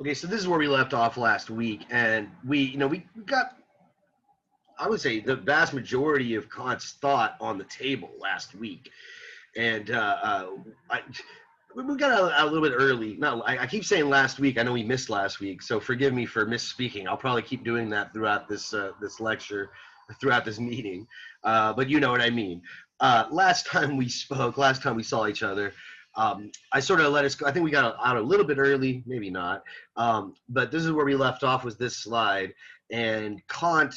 Okay, so this is where we left off last week, and we got, I would say, the vast majority of Kant's thought on the table last week, and we got a little bit early. No, I keep saying last week. I know we missed last week, so forgive me for misspeaking. I'll probably keep doing that throughout this lecture, throughout this meeting, but you know what I mean. Last time we spoke, last time we saw each other, I sort of let us go. I think we got out a little bit early, maybe not. But this is where we left off, was this slide. And Kant,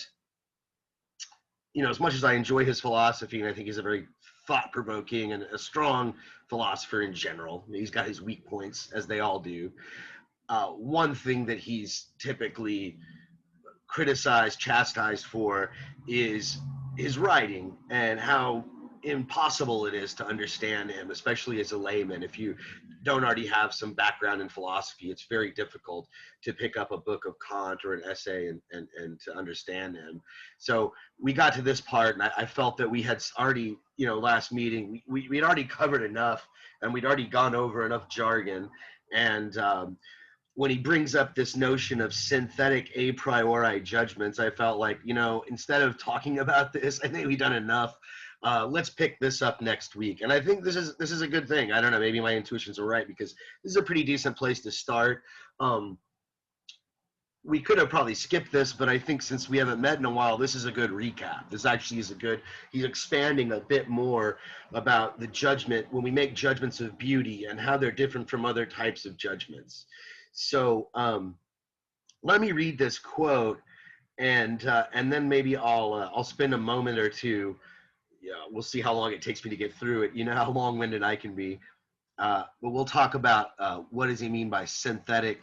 as much as I enjoy his philosophy, and I think he's a very thought-provoking and a strong philosopher in general, he's got his weak points, as they all do. One thing that he's typically criticized, chastised for is his writing and how impossible it is to understand him, especially as a layman. If you don't already have some background in philosophy, it's very difficult to pick up a book of Kant or an essay and to understand him. So we got to this part, and I felt that we had already, last meeting, we'd already covered enough, and we'd already gone over enough jargon. And when he brings up this notion of synthetic a priori judgments, I felt like, instead of talking about this, I think we've done enough. Let's pick this up next week. And I think this is a good thing. I don't know, maybe my intuitions are right, because this is a pretty decent place to start. We could have probably skipped this, but I think since we haven't met in a while, this is a good recap. This actually is he's expanding a bit more about the judgment, when we make judgments of beauty and how they're different from other types of judgments. So let me read this quote, and then maybe I'll spend a moment or two. Yeah, we'll see how long it takes me to get through it. You know how long-winded I can be. But we'll talk about what does he mean by synthetic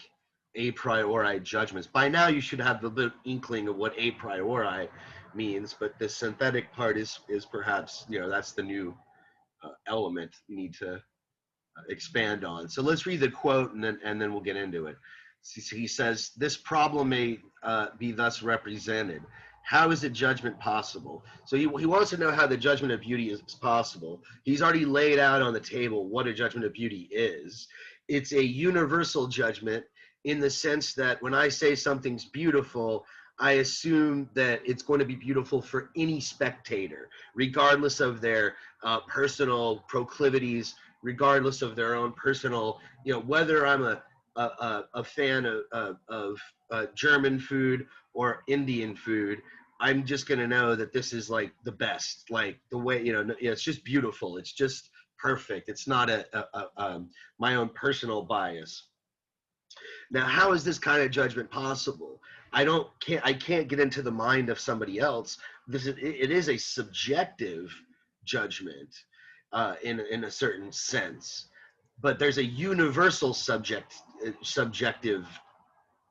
a priori judgments. By now, you should have the little inkling of what a priori means, but the synthetic part is perhaps, that's the new element you need to expand on. So let's read the quote, and then we'll get into it. So he says, "This problem may be thus represented. How is a judgment possible?" So he wants to know how the judgment of beauty is possible. He's already laid out on the table what a judgment of beauty is. It's a universal judgment in the sense that when I say something's beautiful, I assume that it's going to be beautiful for any spectator, regardless of their personal proclivities, regardless of their own personal, whether I'm a fan of German food or Indian food. I'm just going to know that this is like the best, like the way, it's just beautiful. It's just perfect. It's not my own personal bias. Now, how is this kind of judgment possible? I can't get into the mind of somebody else. It is a subjective judgment in a certain sense, but there's a universal subjective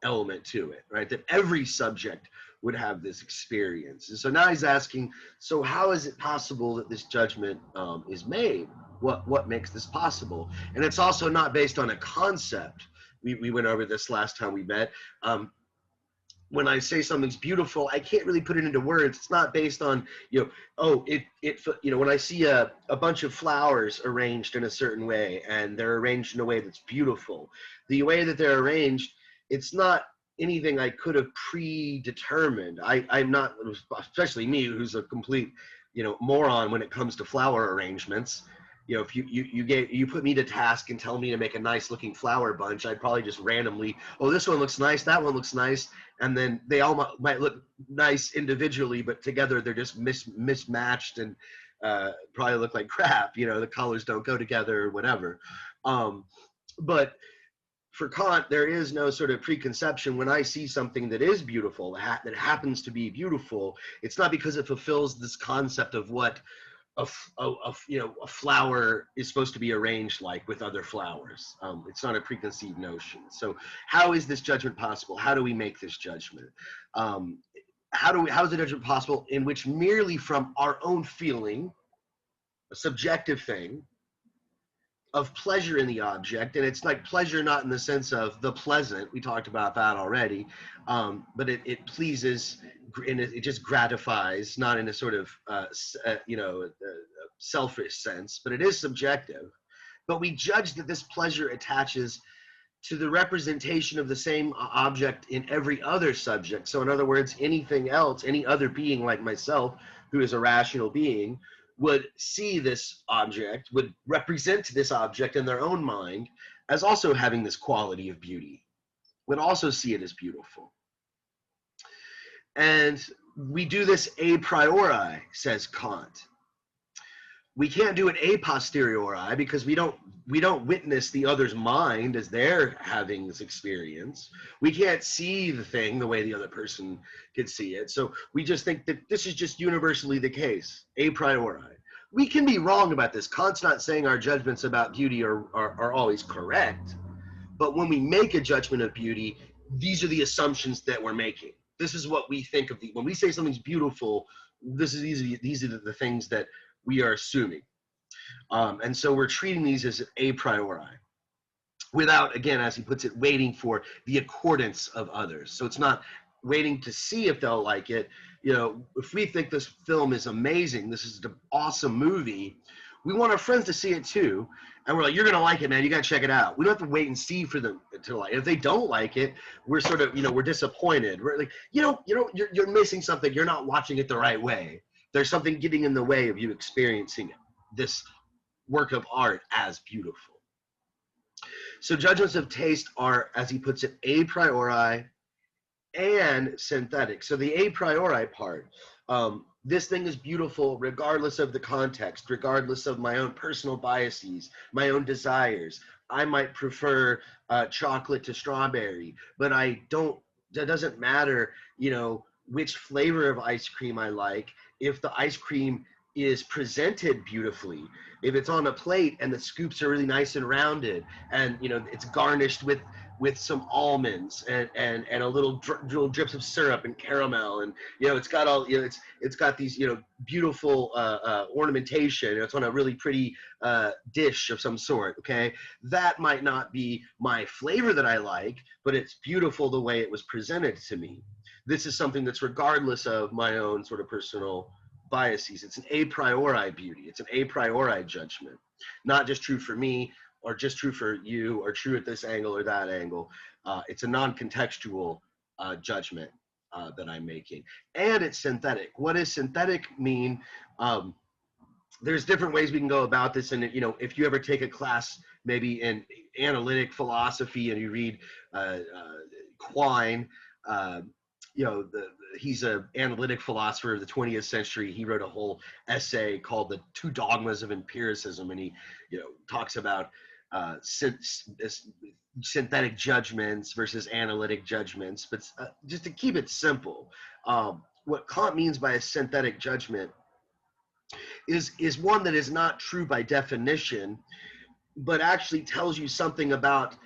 element to it, right? That every subject would have this experience. And so now he's asking, so how is it possible that this judgment is made? What makes this possible? And it's also not based on a concept. We went over this last time we met. When I say something's beautiful, I can't really put it into words. It's not based on, when I see a bunch of flowers arranged in a certain way, and they're arranged in a way that's beautiful, the way that they're arranged, it's not anything I could have predetermined. I'm not, especially me, who's a complete, moron when it comes to flower arrangements. If you put me to task and tell me to make a nice looking flower bunch, I'd probably just randomly, this one looks nice, that one looks nice, and then they all might look nice individually, but together they're just mismatched and probably look like crap. The colors don't go together or whatever. But for Kant, there is no sort of preconception. When I see something that is beautiful, that happens to be beautiful, it's not because it fulfills this concept of what a flower is supposed to be arranged like with other flowers. It's not a preconceived notion. So how is this judgment possible? How do we make this judgment? How is the judgment possible in which merely from our own feeling, a subjective thing, of pleasure in the object, and it's like pleasure not in the sense of the pleasant, we talked about that already, but it pleases and it just gratifies, not in a sort of selfish sense, but it is subjective. But we judge that this pleasure attaches to the representation of the same object in every other subject. So in other words, anything else, any other being like myself, who is a rational being, would see this object, would represent this object in their own mind as also having this quality of beauty, would also see it as beautiful. And we do this a priori, says Kant. We can't do it a posteriori because we don't witness the other's mind as they're having this experience. We can't see the thing the way the other person could see it. So we just think that this is just universally the case, a priori. We can be wrong about this. Kant's not saying our judgments about beauty are always correct, but when we make a judgment of beauty, these are the assumptions that we're making. This is what we think of when we say something's beautiful, these are the things that we are assuming. And so we're treating these as a priori without, again, as he puts it, waiting for the accordance of others. So it's not waiting to see if they'll like it. You know, if we think this film is amazing, this is an awesome movie, we want our friends to see it too. And we're like, you're going to like it, man. You got to check it out. We don't have to wait and see for them to like it. If they don't like it, we're sort of, we're disappointed. We're like, you're missing something. You're not watching it the right way. There's something getting in the way of you experiencing this work of art as beautiful. So judgments of taste are, as he puts it, a priori and synthetic. So the a priori part, this thing is beautiful regardless of the context, regardless of my own personal biases, my own desires. I might prefer chocolate to strawberry, but that doesn't matter, which flavor of ice cream I like. If the ice cream is presented beautifully, if it's on a plate and the scoops are really nice and rounded, and it's garnished with some almonds and a little drips of syrup and caramel, and it's got all it's got these beautiful ornamentation. It's on a really pretty dish of some sort. Okay, that might not be my flavor that I like, but it's beautiful the way it was presented to me. This is something that's regardless of my own sort of personal biases. It's an a priori beauty. It's an a priori judgment, not just true for me or just true for you or true at this angle or that angle. It's a non-contextual judgment that I'm making. And it's synthetic. What does synthetic mean? There's different ways we can go about this. And if you ever take a class maybe in analytic philosophy and you read Quine, he's an analytic philosopher of the 20th century. He wrote a whole essay called The Two Dogmas of Empiricism, and he talks about synthetic judgments versus analytic judgments. But just to keep it simple, what Kant means by a synthetic judgment is one that is not true by definition, but actually tells you something about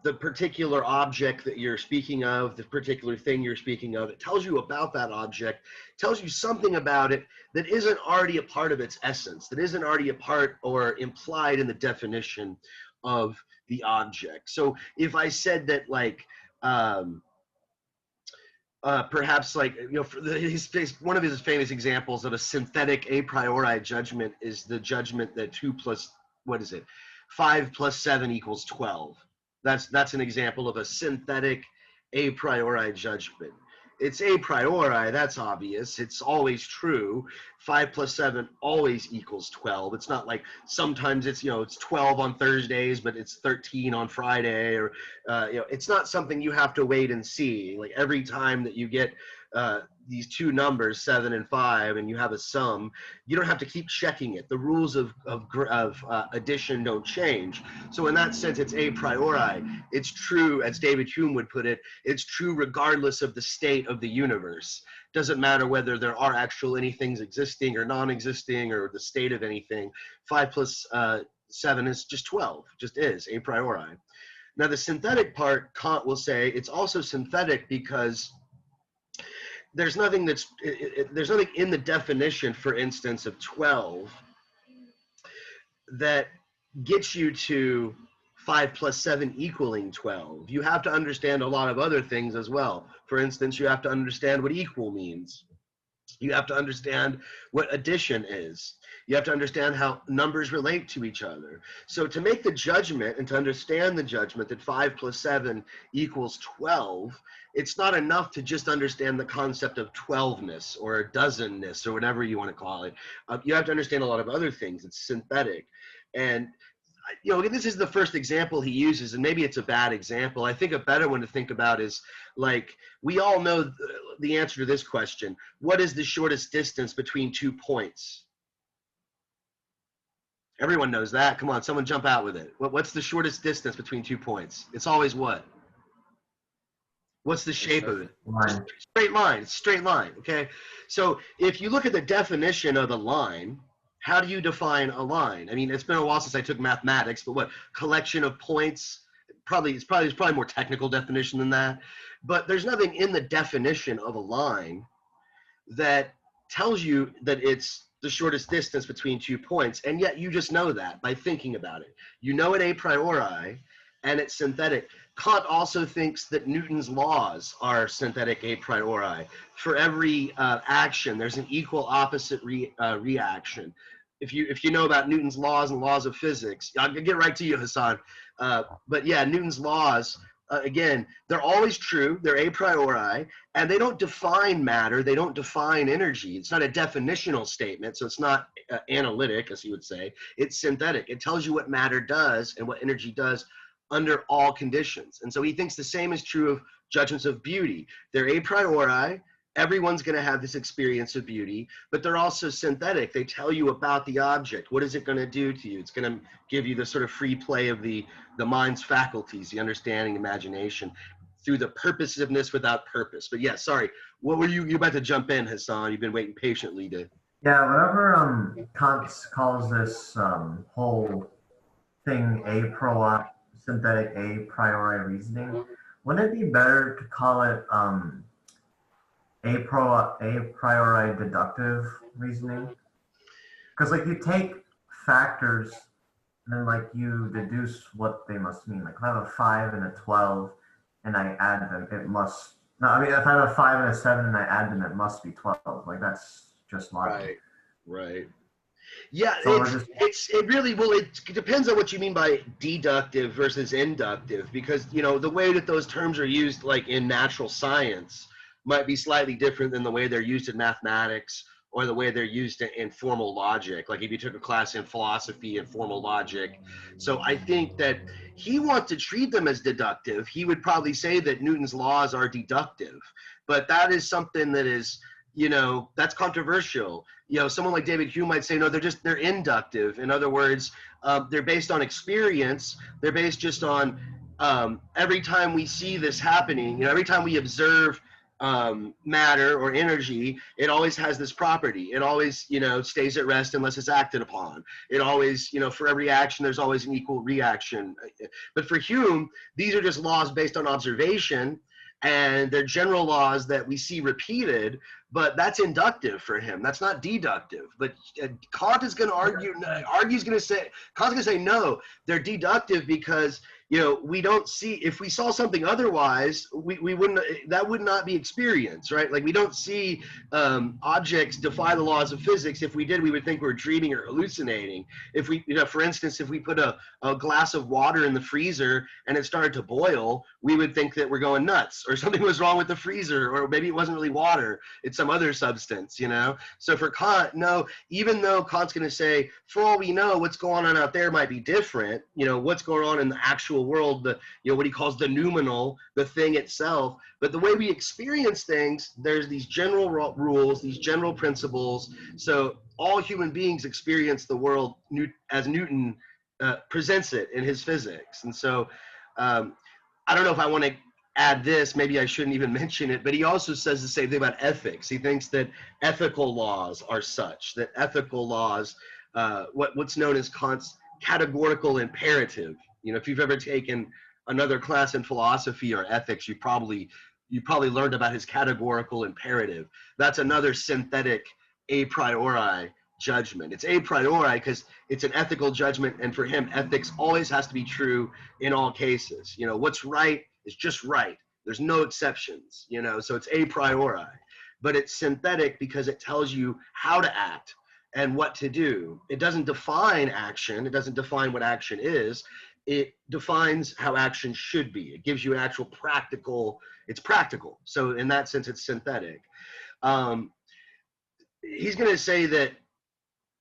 the particular object that you're speaking of, the particular thing you're speaking of. It tells you about that object, tells you something about it that isn't already a part of its essence, that isn't already a part or implied in the definition of the object. So if I said that, like, perhaps, like, one of his famous examples of a synthetic a priori judgment is the judgment that 5 plus 7 equals 12. That's an example of a synthetic a priori judgment. It's a priori, that's obvious. It's always true. 5 plus 7 always equals 12. It's not like sometimes it's 12 on Thursdays, but it's 13 on Friday, or it's not something you have to wait and see. Like every time that you get these two numbers, 7 and 5, and you have a sum, you don't have to keep checking it. The rules of addition don't change. So in that sense, it's a priori. It's true, as David Hume would put it, it's true regardless of the state of the universe. Doesn't matter whether there are actual anythings existing or non-existing or the state of anything. 5 plus 7 is just 12, just is, a priori. Now the synthetic part, Kant will say, it's also synthetic because there's nothing there's nothing in the definition, for instance, of 12 that gets you to 5 plus 7 equaling 12. You have to understand a lot of other things as well. For instance, you have to understand what equal means. You have to understand what addition is. You have to understand how numbers relate to each other. So to make the judgment and to understand the judgment that 5 plus 7 equals 12, it's not enough to just understand the concept of 12ness or dozenness or whatever you want to call it. You have to understand a lot of other things. It's synthetic. And this is the first example he uses, and maybe it's a bad example. I think a better one to think about is, like, we all know the answer to this question. What is the shortest distance between 2 points? Everyone knows that. Come on, someone jump out with it. What's the shortest distance between 2 points? It's always what? What's the shape of it? Line. Straight line. It's straight line, okay? So if you look at the definition of a line, how do you define a line? I mean, it's been a while since I took mathematics, but what? Collection of points? It's probably more technical definition than that. But there's nothing in the definition of a line that tells you that it's the shortest distance between 2 points, and yet you just know that by thinking about it. You know it a priori, and it's synthetic. Kant also thinks that Newton's laws are synthetic a priori. For every action, there's an equal opposite reaction. If you know about Newton's laws and laws of physics, I'll get right to you, Hassan. But yeah, Newton's laws, again, they're always true. They're a priori, and they don't define matter. They don't define energy. It's not a definitional statement, so it's not analytic, as you would say. It's synthetic. It tells you what matter does and what energy does under all conditions. And so he thinks the same is true of judgments of beauty. They're a priori. Everyone's going to have this experience of beauty, but they're also synthetic. They tell you about the object. What is it going to do to you? It's going to give you the sort of free play of the mind's faculties, the understanding, imagination, through the purposiveness without purpose. But yeah, sorry, what were you about to jump in, Hassan? You've been waiting patiently to. Yeah, whatever Kant calls this whole thing synthetic a priori reasoning, wouldn't it be better to call it a priori deductive reasoning? Because like you take factors and then like you deduce what they must mean. Like if I have a 5 and a 12 and I add them, it must, no, I mean if I have a 5 and a 7 and I add them, it must be 12. Like that's just logic. Right. Yeah, So it depends on what you mean by deductive versus inductive, because the way that those terms are used, like in natural science, might be slightly different than the way they're used in mathematics or the way they're used in formal logic. Like if you took a class in philosophy and formal logic. So I think that he wants to treat them as deductive. He would probably say that Newton's laws are deductive, but that is something that is, that's controversial. Someone like David Hume might say, no, they're inductive. In other words, they're based on experience. They're based just on every time we see this happening, every time we observe matter or energy, it always has this property. It always, stays at rest unless it's acted upon. It always, for every action, there's always an equal reaction. But for Hume, these are just laws based on observation, and they're general laws that we see repeated, but that's inductive for him. That's not deductive. But Kant is going to argue, Kant's going to say, no, they're deductive because, we don't see, if we saw something otherwise, we wouldn't, that would not be experience, right? Like we don't see objects defy the laws of physics. If we did, we would think we're dreaming or hallucinating. If we, for instance, if we put a glass of water in the freezer and it started to boil, we would think that we're going nuts or something was wrong with the freezer, or maybe it wasn't really water, it's some other substance, So for Kant, no, even though Kant's going to say, for all we know, what's going on out there might be different, what's going on in the actual world, what he calls the noumenal, the thing itself. But the way we experience things, there's these general rules, these general principles. So all human beings experience the world as Newton presents it in his physics. And so I don't know if I want to add this, maybe I shouldn't even mention it, but he also says the same thing about ethics. He thinks that ethical laws are such, that ethical laws, what's known as Kant's categorical imperative. If you've ever taken another class in philosophy or ethics, you probably learned about his categorical imperative. That's another synthetic a priori judgment. It's a priori because it's an ethical judgment, and for him, ethics always has to be true in all cases. What's right is just right. There's no exceptions, so it's a priori. but it's synthetic because it tells you how to act and what to do. It doesn't define action. It doesn't define what action is. It defines how action should be. It gives you an actual practical, it's practical. So in that sense, it's synthetic. He's going to say that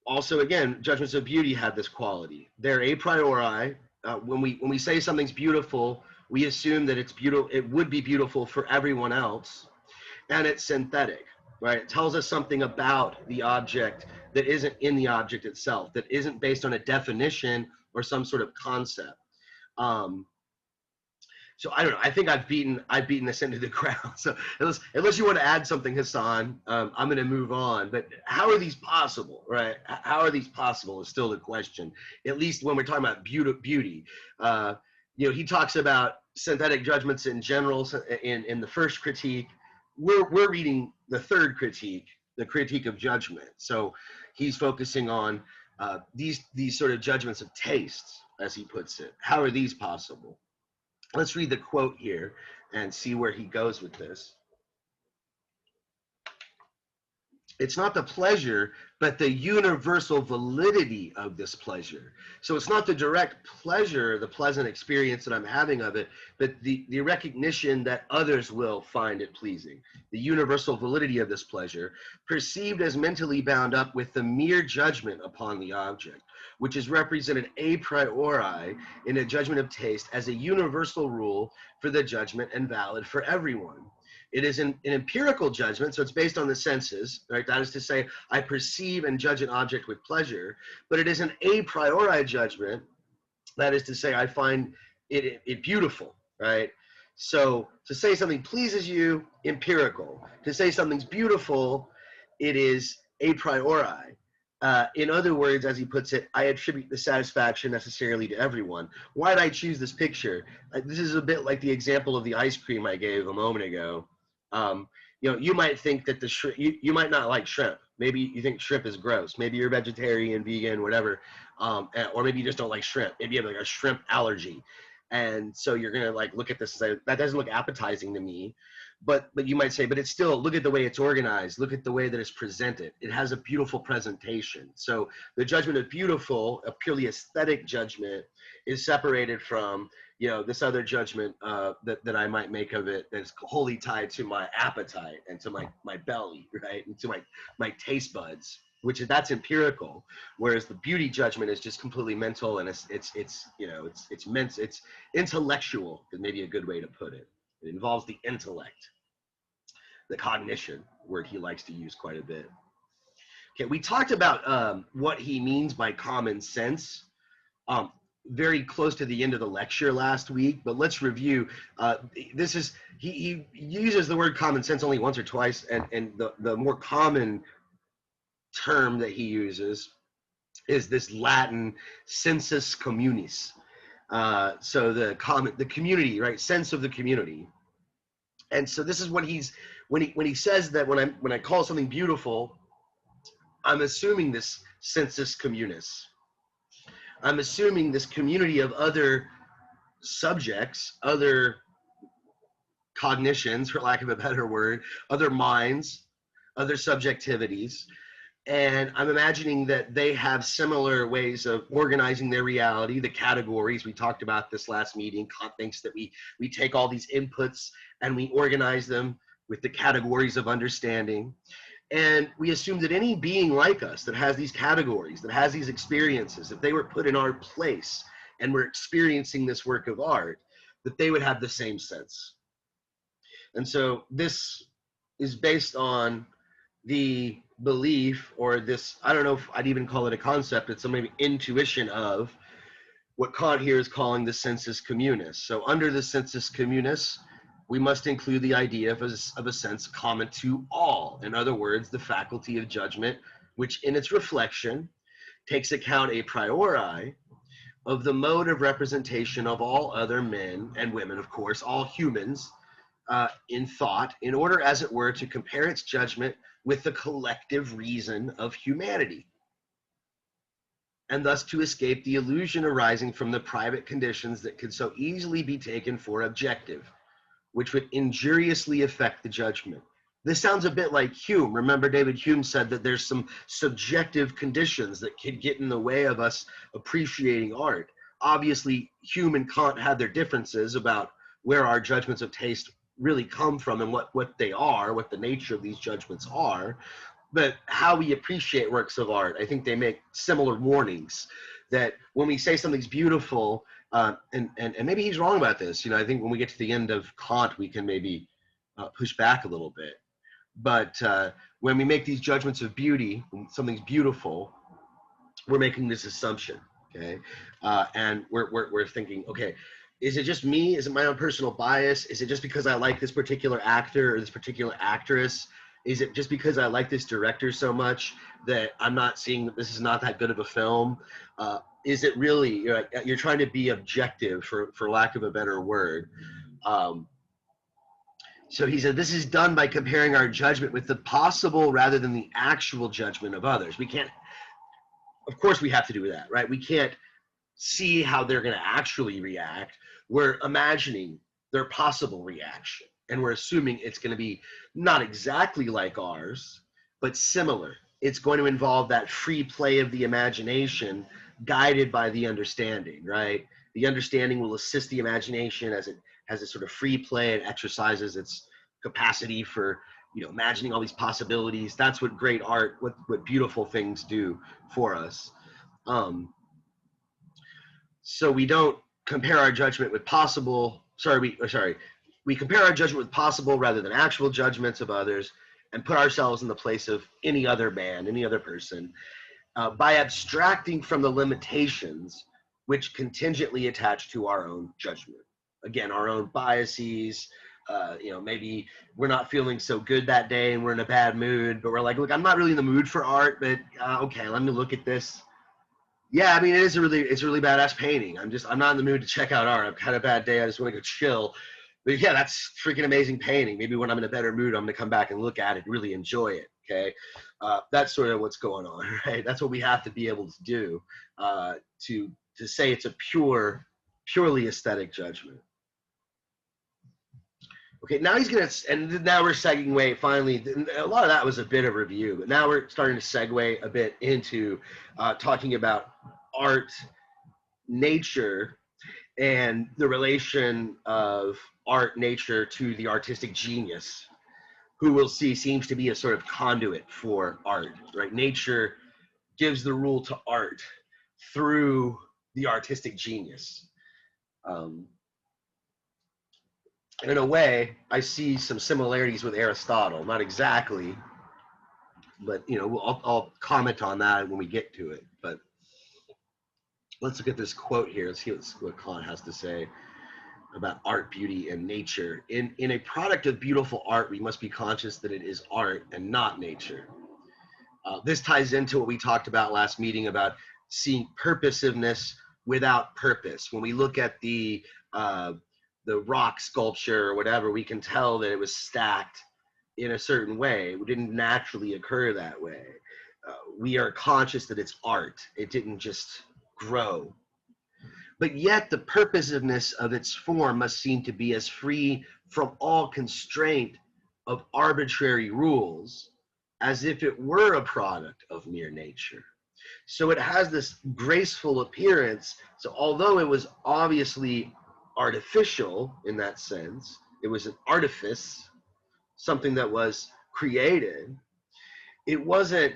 also, again, judgments of beauty have this quality. They're a priori. When we say something's beautiful, we assume that it's beautiful. It would be beautiful for everyone else, and it's synthetic, right? It tells us something about the object that isn't in the object itself, that isn't based on a definition or some sort of concept. So I don't know. I think I've beaten this into the ground. So unless you want to add something, Hassan, I'm going to move on. But how are these possible, right? How are these possible is still the question. At least when we're talking about beauty. He talks about synthetic judgments in general in the first critique. We're reading the third critique, the critique of judgment. So he's focusing on these sort of judgments of tastes, as he puts it. How are these possible? Let's read the quote here and see where he goes with this. It's not the pleasure, but the universal validity of this pleasure. So it's not the direct pleasure, the pleasant experience that I'm having of it, but the recognition that others will find it pleasing. The universal validity of this pleasure, perceived as mentally bound up with the mere judgment upon the object, which is represented a priori in a judgment of taste as a universal rule for the judgment and valid for everyone. It is an empirical judgment, so it's based on the senses, right? That is to say, I perceive and judge an object with pleasure, but it is an a priori judgment. That is to say, I find it beautiful, right? So to say something pleases you, empirical. To say something's beautiful, it is a priori. In other words, as he puts it, I attribute the satisfaction necessarily to everyone. Why did I choose this picture? This is a bit like the example of the ice cream I gave a moment ago. You might think that the shrimp, you might not like shrimp. Maybe you think shrimp is gross. Maybe you're vegetarian, vegan, whatever. Or maybe you just don't like shrimp. Maybe you have like a shrimp allergy. And so you're going to like look at this and say, that doesn't look appetizing to me. But you might say, but it's still, look at the way it's organized. Look at the way that it's presented. It has a beautiful presentation. So the judgment of beautiful, a purely aesthetic judgment, is separated from, this other judgment that I might make of it that's wholly tied to my appetite and to my belly, right? And to my taste buds, that's empirical. Whereas the beauty judgment is just completely mental, and it's intellectual is maybe a good way to put it. It involves the intellect, the cognition, word he likes to use quite a bit. Okay, we talked about what he means by common sense very close to the end of the lecture last week, but let's review. He uses the word common sense only once or twice, and the more common term that he uses is this Latin sensus communis. So the community, right? Sense of the community. And so this is what when he says that when I call something beautiful, I'm assuming this sensus communis. I'm assuming this community of other subjects, other cognitions, for lack of a better word, other minds, other subjectivities. And I'm imagining that they have similar ways of organizing their reality, the categories. We talked about this last meeting. Kant thinks that we take all these inputs and we organize them with the categories of understanding. And we assume that any being like us that has these categories, that has these experiences, if they were put in our place and were experiencing this work of art, that they would have the same sense. And so this is based on the belief, or this, I don't know if I'd even call it a concept, it's some maybe intuition of what Kant here is calling the sensus communis. So under the sensus communis, we must include the idea of a sense common to all. In other words, the faculty of judgment, which in its reflection takes account a priori of the mode of representation of all other men and women, of course, all humans in thought, in order, as it were, to compare its judgment with the collective reason of humanity, and thus to escape the illusion arising from the private conditions that could so easily be taken for objective, which would injuriously affect the judgment. This sounds a bit like Hume. Remember, David Hume said that there's some subjective conditions that could get in the way of us appreciating art. Obviously, Hume and Kant had their differences about where our judgments of taste really come from and what they are, what the nature of these judgments are. But how we appreciate works of art, I think they make similar warnings that when we say something's beautiful, and maybe he's wrong about this. I think when we get to the end of Kant, we can maybe push back a little bit. But when we make these judgments of beauty, when something's beautiful, we're making this assumption, okay? And we're thinking, okay, is it just me? Is it my own personal bias? Is it just because I like this particular actor or this particular actress? Is it just because I like this director so much that I'm not seeing that this is not that good of a film? Is it really, you're trying to be objective, for lack of a better word. So he said, this is done by comparing our judgment with the possible rather than the actual judgment of others. We can't, of course we have to do that, right? We can't see how they're going to actually react. We're imagining their possible reaction, and we're assuming it's going to be not exactly like ours, but similar. It's going to involve that free play of the imagination guided by the understanding, right? The understanding will assist the imagination as it has a sort of free play and exercises its capacity for, imagining all these possibilities. That's what great art, what beautiful things do for us. So we don't compare our judgment with we compare our judgment with possible rather than actual judgments of others, and put ourselves in the place of any other man, any other person, by abstracting from the limitations which contingently attach to our own judgment. Again, our own biases. Maybe we're not feeling so good that day and we're in a bad mood, but we're like, look, I'm not really in the mood for art, but okay, let me look at this. Yeah, I mean, it's a really badass painting. I'm not in the mood to check out art. I've had a bad day. I just want to go chill. But yeah, that's freaking amazing painting. Maybe when I'm in a better mood, I'm going to come back and look at it, really enjoy it. Okay. That's sort of what's going on, right? That's what we have to be able to do to say it's a purely aesthetic judgment. Okay, now now we're segueing finally. A lot of that was a bit of review, but now we're starting to segue a bit into talking about art, nature, and the relation of art, nature to the artistic genius, who we'll see seems to be a sort of conduit for art, right? Nature gives the rule to art through the artistic genius. In a way, I see some similarities with Aristotle. Not exactly, but I'll comment on that when we get to it. But let's look at this quote here. Let's see what Kant has to say about art, beauty, and nature. In a product of beautiful art, we must be conscious that it is art and not nature. This ties into what we talked about last meeting about seeing purposiveness without purpose. When we look at the rock sculpture or whatever, we can tell that it was stacked in a certain way. It didn't naturally occur that way. We are conscious that it's art. It didn't just grow. But yet the purposiveness of its form must seem to be as free from all constraint of arbitrary rules as if it were a product of mere nature. So it has this graceful appearance. So although it was obviously artificial in that sense, it was an artifice, something that was created, it wasn't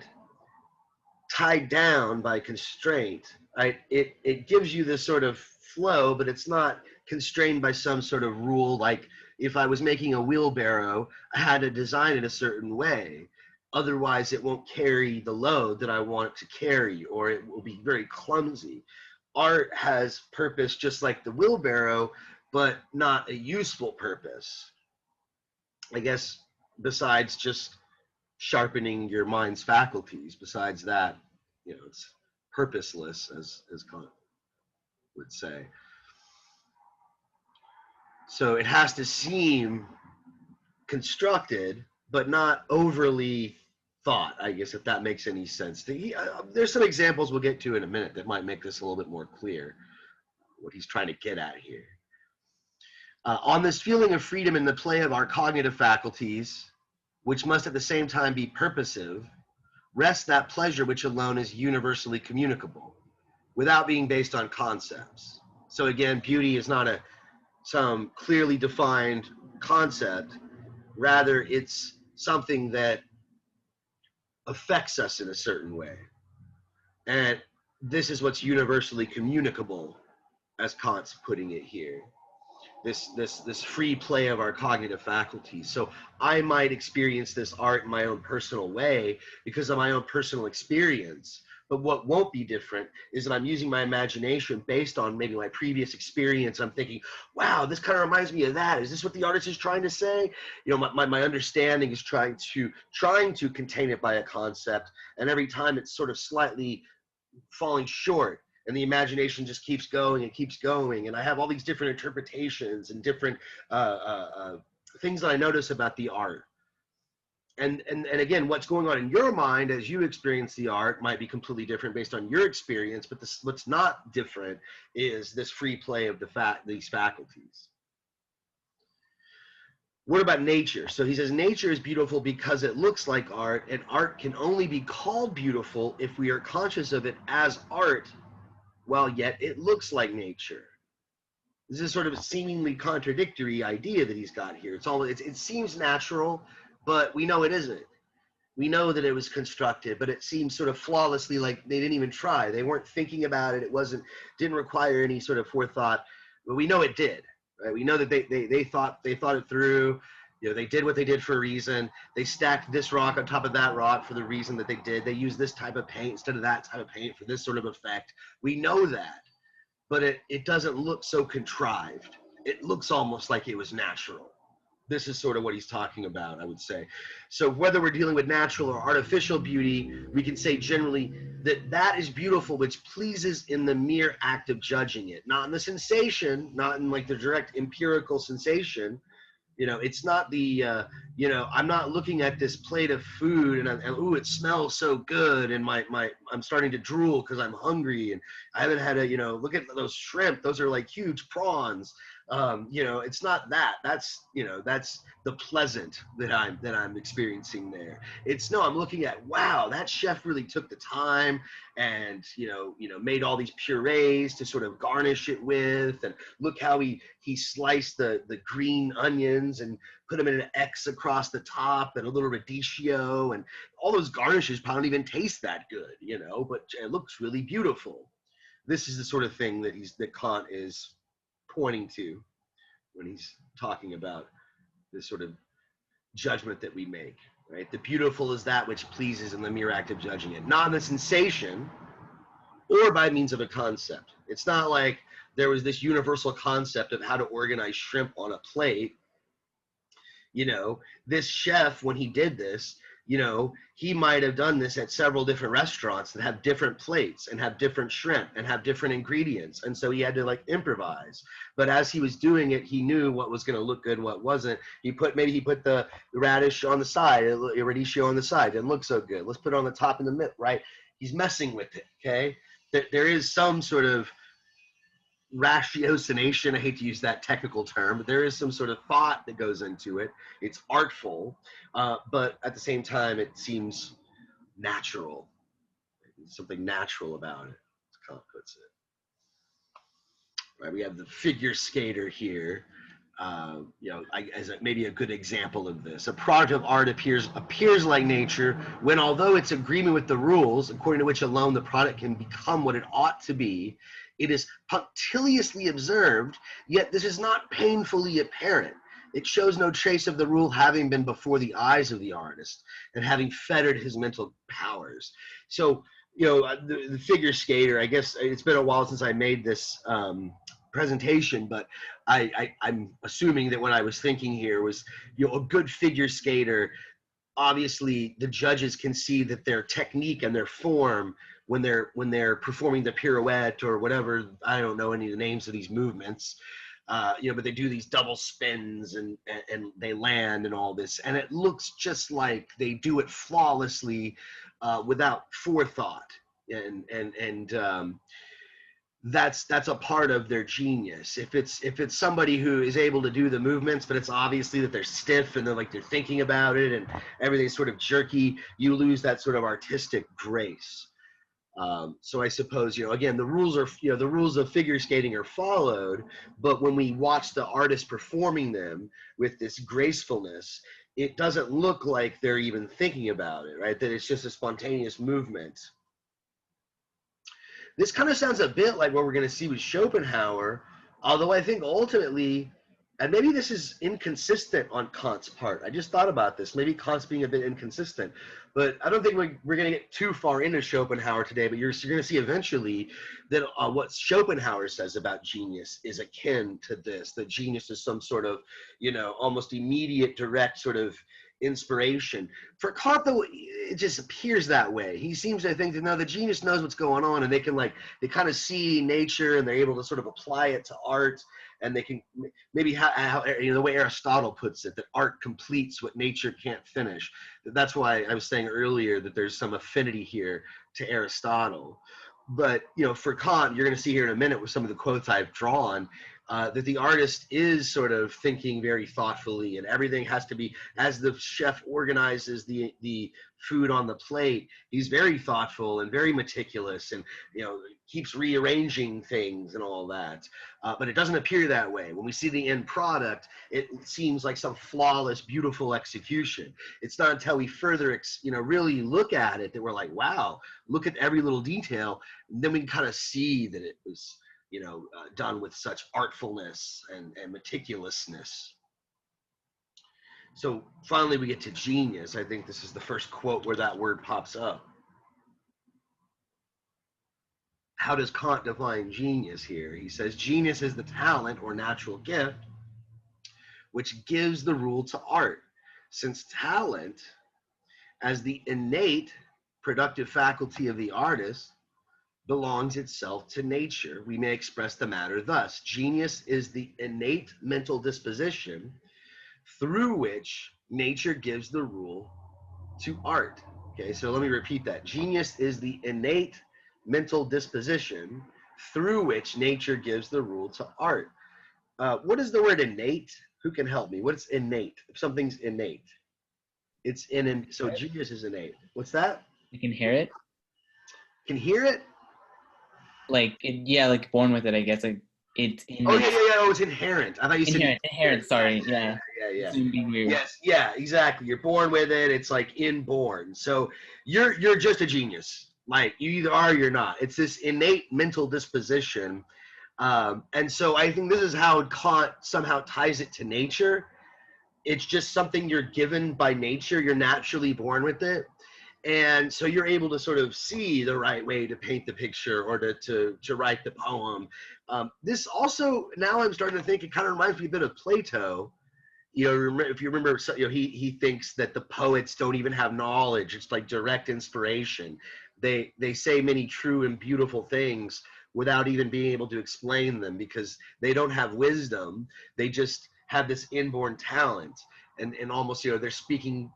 tied down by constraint, right? It gives you this sort of flow, but it's not constrained by some sort of rule. Like if I was making a wheelbarrow, I had to design it a certain way. Otherwise, it won't carry the load that I want it to carry, or it will be very clumsy. Art has purpose just like the wheelbarrow, but not a useful purpose. I guess besides just sharpening your mind's faculties, besides that, it's purposeless, as Kant would say. So it has to seem constructed, but not overly thought, I guess, if that makes any sense. There's some examples we'll get to in a minute that might make this a little bit more clear, what he's trying to get at here. On this feeling of freedom in the play of our cognitive faculties, which must at the same time be purposive, rests that pleasure which alone is universally communicable, without being based on concepts. So again, beauty is not some clearly defined concept. Rather, it's something that affects us in a certain way. And this is what's universally communicable, as Kant's putting it here. This free play of our cognitive faculties. So I might experience this art in my own personal way because of my own personal experience. But what won't be different is that I'm using my imagination based on maybe my previous experience. I'm thinking, wow, this kind of reminds me of that. Is this what the artist is trying to say? You know, my understanding is trying to contain it by a concept, and every time it's sort of slightly falling short, and the imagination just keeps going and keeps going, and I have all these different interpretations and different things that I notice about the art. And again, what's going on in your mind as you experience the art might be completely different based on your experience, but what's not different is this free play of these faculties. What about nature? So he says nature is beautiful because it looks like art, and art can only be called beautiful if we are conscious of it as art, while yet it looks like nature. This is sort of a seemingly contradictory idea that he's got here. It seems natural, but we know it isn't. We know that it was constructed, but it seems sort of flawlessly, like they didn't even try. They weren't thinking about it. Didn't require any sort of forethought, but we know it did. Right? We know that they thought it through. You know, they did what they did for a reason. They stacked this rock on top of that rock for the reason that they did. They used this type of paint instead of that type of paint for this sort of effect. We know that, but it doesn't look so contrived. It looks almost like it was natural. This is sort of what he's talking about, I would say. So whether we're dealing with natural or artificial beauty, we can say generally that is beautiful, which pleases in the mere act of judging it, not in the sensation, not in like the direct empirical sensation. You know, it's not I'm not looking at this plate of food and ooh, it smells so good, and I'm starting to drool because I'm hungry and I haven't had look at those shrimp. Those are like huge prawns. It's not that. That's the pleasant that I'm experiencing there. I'm looking at, wow, that chef really took the time and made all these purees to sort of garnish it with, and look how he sliced the green onions and put them in an X across the top and a little radicchio, and all those garnishes probably don't even taste that good, but it looks really beautiful. This is the sort of thing that Kant is pointing to when he's talking about this sort of judgment that we make, right? The beautiful is that which pleases in the mere act of judging it, not in the sensation or by means of a concept. It's not like there was this universal concept of how to organize shrimp on a plate. This chef, when he did this, he might have done this at several different restaurants that have different plates and have different shrimp and have different ingredients. And so he had to improvise. But as he was doing it, he knew what was going to look good and what wasn't. He put the radish on the side, radicchio on the side. Didn't look so good. Let's put it on the top in the middle, right? He's messing with it, okay? There is some sort of ratiocination. I hate to use that technical term, but there is some sort of thought that goes into it. It's artful, but at the same time, it seems natural. There's something natural about it, as Kant puts it. Right, we have the figure skater here. As maybe a good example of this. A product of art appears like nature when, although it's agreement with the rules, according to which alone the product can become what it ought to be, it is punctiliously observed, yet this is not painfully apparent. It shows no trace of the rule having been before the eyes of the artist and having fettered his mental powers. So, the figure skater, I guess it's been a while since I made this presentation, but I'm assuming that what I was thinking here was, a good figure skater, obviously the judges can see that their technique and their form when they're performing the pirouette or whatever, I don't know any of the names of these movements, but they do these double spins and they land and all this, and it looks just like they do it flawlessly without forethought, and that's a part of their genius. If it's somebody who is able to do the movements, but it's obviously that they're stiff and they're thinking about it and everything's sort of jerky, you lose that sort of artistic grace. So I suppose, again, the rules are, the rules of figure skating are followed, but when we watch the artist performing them with this gracefulness, it doesn't look like they're even thinking about it, right? That it's just a spontaneous movement. This kind of sounds a bit like what we're going to see with Schopenhauer, although I think ultimately, and maybe this is inconsistent on Kant's part. I just thought about this. Maybe Kant's being a bit inconsistent, but I don't think we're going to get too far into Schopenhauer today, but you're going to see eventually that what Schopenhauer says about genius is akin to this, that genius is some sort of, almost immediate, direct sort of inspiration. For Kant, though, it just appears that way. He seems to think that no, the genius knows what's going on, and they kind of see nature, and they're able to sort of apply it to art, and they can maybe how the way Aristotle puts it, that art completes what nature can't finish. That's why I was saying earlier that there's some affinity here to Aristotle. But for Kant, you're going to see here in a minute with some of the quotes I've drawn, that the artist is sort of thinking very thoughtfully, and everything has to be, as the chef organizes the food on the plate, he's very thoughtful and very meticulous, and keeps rearranging things and all that. But it doesn't appear that way. When we see the end product, it seems like some flawless, beautiful execution. It's not until we further, really look at it that we're like, wow, look at every little detail. And then we can kind of see that it was done with such artfulness and meticulousness. So finally we get to genius. I think this is the first quote where that word pops up. How does Kant define genius here? He says, genius is the talent or natural gift which gives the rule to art, since talent, as the innate productive faculty of the artist, belongs itself to nature. We may express the matter thus: genius is the innate mental disposition through which nature gives the rule to art. Okay, so let me repeat that. Genius is the innate mental disposition through which nature gives the rule to art. What is the word innate? Who can help me? What's innate? If something's innate, it's in. So genius is innate. What's that? You can hear it. Can hear it? Like born with it, I guess. Like it's in. Oh yeah. Oh, it's inherent. I thought you said inherent. Sorry. Yeah. Yes. Yeah. Exactly. You're born with it. It's like inborn. So you're just a genius. Like you either are or you're not. It's this innate mental disposition. And so I think this is how Kant somehow ties it to nature. It's just something you're given by nature. You're naturally born with it. And so you're able to sort of see the right way to paint the picture or to write the poem. This also, now I'm starting to think, it kind of reminds me a bit of Plato. If you remember, he thinks that the poets don't even have knowledge. It's like direct inspiration. They say many true and beautiful things without even being able to explain them because they don't have wisdom. They just have this inborn talent, and almost, they're speaking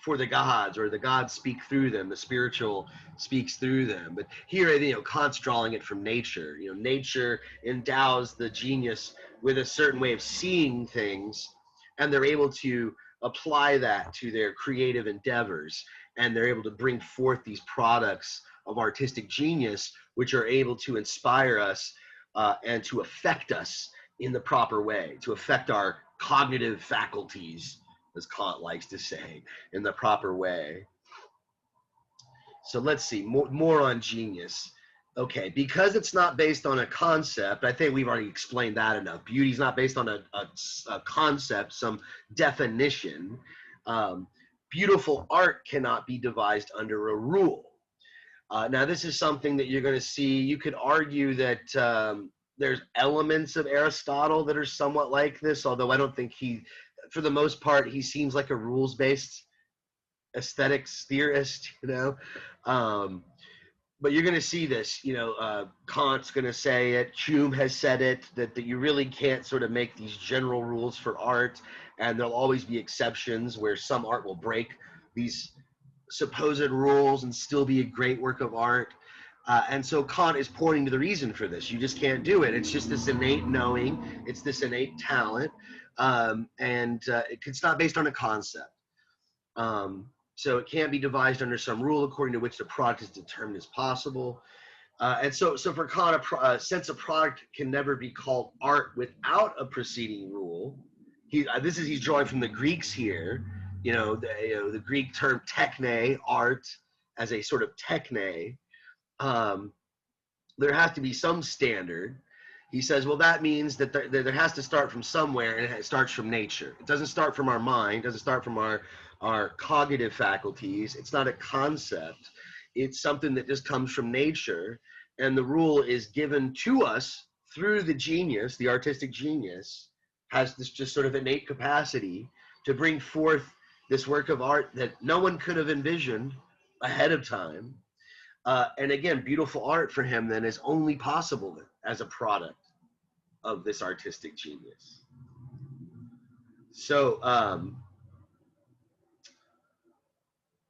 for the gods, or the gods speak through them, the spiritual speaks through them. But here, Kant's drawing it from nature. Nature endows the genius with a certain way of seeing things, and they're able to apply that to their creative endeavors, and they're able to bring forth these products of artistic genius, which are able to inspire us and to affect us in the proper way, to affect our cognitive faculties, as Kant likes to say, in the proper way. So let's see, more on genius. Okay, because it's not based on a concept, I think we've already explained that enough. Beauty's not based on a concept, some definition. Beautiful art cannot be devised under a rule. Now, this is something that you're going to see. You could argue that there's elements of Aristotle that are somewhat like this, although I don't think for the most part, he seems like a rules-based aesthetics theorist, but you're going to see this, Kant's going to say it, Hume has said it, that you really can't sort of make these general rules for art, and there'll always be exceptions where some art will break these supposed rules and still be a great work of art. And so Kant is pointing to the reason for this. You just can't do it. It's just this innate knowing. It's this innate talent. It's not based on a concept. So it can't be devised under some rule according to which the product is determined as possible. So for Kant, a sense of product can never be called art without a preceding rule. He's drawing from the Greeks here. The Greek term techne, art, as a sort of techne. There has to be some standard. He says, well, that means that there has to start from somewhere, and it starts from nature. It doesn't start from our mind, doesn't start from our cognitive faculties. It's not a concept. It's something that just comes from nature, and the rule is given to us through the genius. The artistic genius has this just sort of innate capacity to bring forth this work of art that no one could have envisioned ahead of time. And again, beautiful art for him then is only possible as a product of this artistic genius. So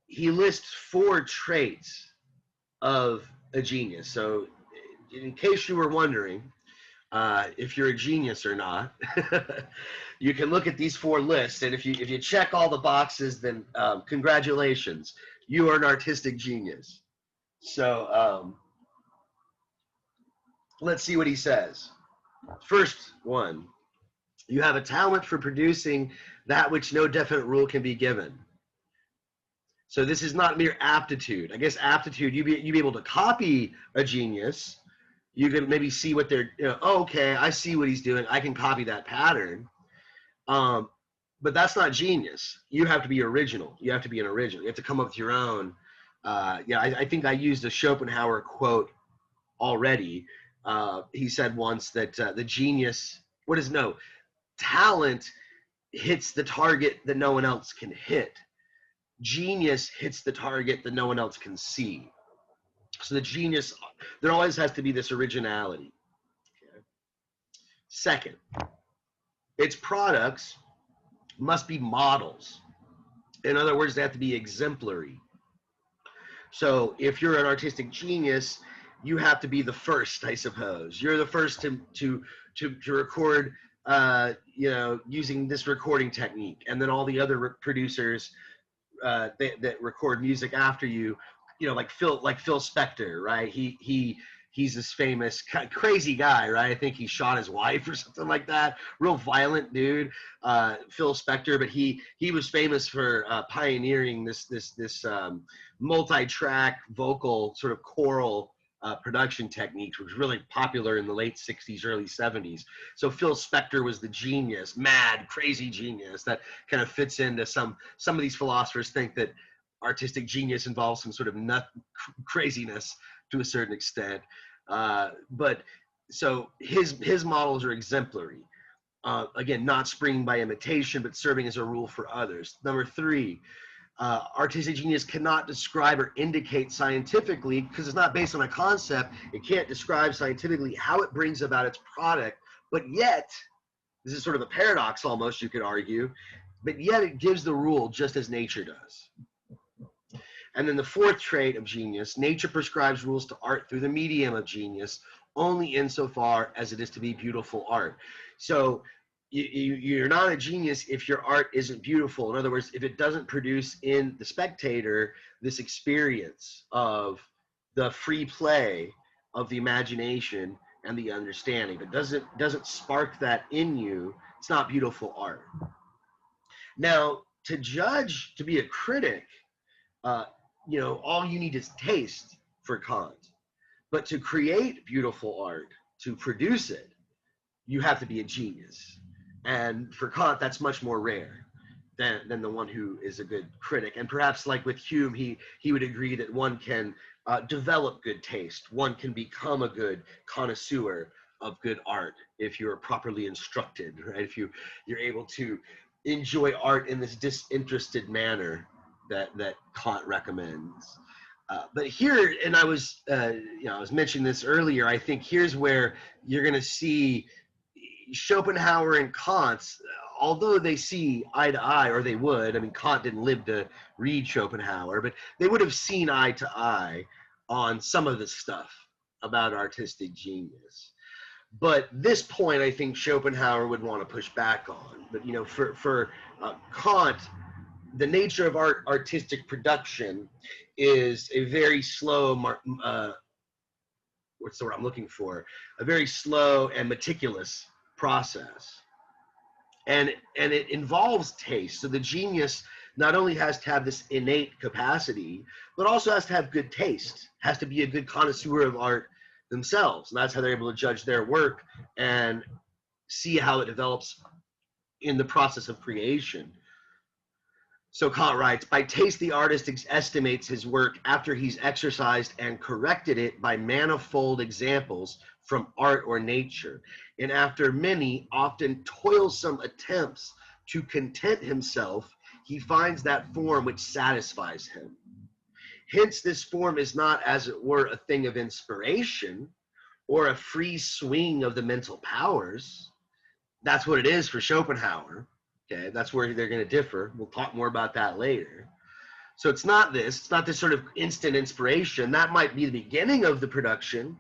he lists 4 traits of a genius. So in case you were wondering if you're a genius or not, you can look at these 4 lists, and if you check all the boxes, then congratulations, you are an artistic genius. So let's see what he says. First one, you have a talent for producing that which no definite rule can be given. So this is not mere aptitude. I guess aptitude, you'd be able to copy a genius. You can maybe see what they're, oh, okay, I see what he's doing. I can copy that pattern. But that's not genius. You have to be original. You have to be an original. You have to come up with your own. I think I used a Schopenhauer quote already. He said once that the genius, talent hits the target that no one else can hit. Genius hits the target that no one else can see. So the genius, there always has to be this originality. Okay. Second, its products must be models. In other words, they have to be exemplary. So if you're an artistic genius, you have to be the first, I suppose. You're the first to record, using this recording technique, and then all the other producers that record music after you, like Phil Spector, right? He's this famous crazy guy, right? I think he shot his wife or something like that. Real violent dude, Phil Spector. But he was famous for pioneering this multi-track vocal sort of choral production techniques, which was really popular in the late 60s, early 70s. So Phil Spector was the genius, mad, crazy genius that kind of fits into some of these philosophers think that artistic genius involves some sort of craziness to a certain extent. But so his models are exemplary. Again, not springing by imitation, but serving as a rule for others. Number 3, artistic genius cannot describe or indicate scientifically, because it's not based on a concept. It can't describe scientifically how it brings about its product, but yet, this is sort of a paradox almost, you could argue, but yet it gives the rule just as nature does. And then the 4th trait of genius, nature prescribes rules to art through the medium of genius, only insofar as it is to be beautiful art. So you're not a genius if your art isn't beautiful. In other words, if it doesn't produce in the spectator this experience of the free play of the imagination and the understanding, if it doesn't spark that in you, it's not beautiful art. Now, to judge, to be a critic, all you need is taste for Kant. But to create beautiful art, to produce it, you have to be a genius. And for Kant, that's much more rare than the one who is a good critic. And perhaps like with Hume, he would agree that one can develop good taste. One can become a good connoisseur of good art if you're properly instructed, right? If you're able to enjoy art in this disinterested manner that Kant recommends. But here, and I was mentioning this earlier, I think here's where you're going to see Schopenhauer and Kant, although they see eye to eye, or they would, I mean, Kant didn't live to read Schopenhauer, but they would have seen eye to eye on some of this stuff about artistic genius. But this point, I think Schopenhauer would want to push back on. But you know, for Kant, the nature of artistic production is a very slow, what's the word I'm looking for? A very slow and meticulous process. And it involves taste. So the genius not only has to have this innate capacity, but also has to have good taste, has to be a good connoisseur of art themselves. And that's how they're able to judge their work and see how it develops in the process of creation. So Kant writes, by taste, the artist estimates his work after he's exercised and corrected it by manifold examples from art or nature, and after many, often toilsome attempts to content himself, he finds that form which satisfies him. Hence, this form is not, as it were, a thing of inspiration or a free swing of the mental powers. That's what it is for Schopenhauer. Okay, that's where they're going to differ. We'll talk more about that later. So it's not this sort of instant inspiration. That might be the beginning of the production,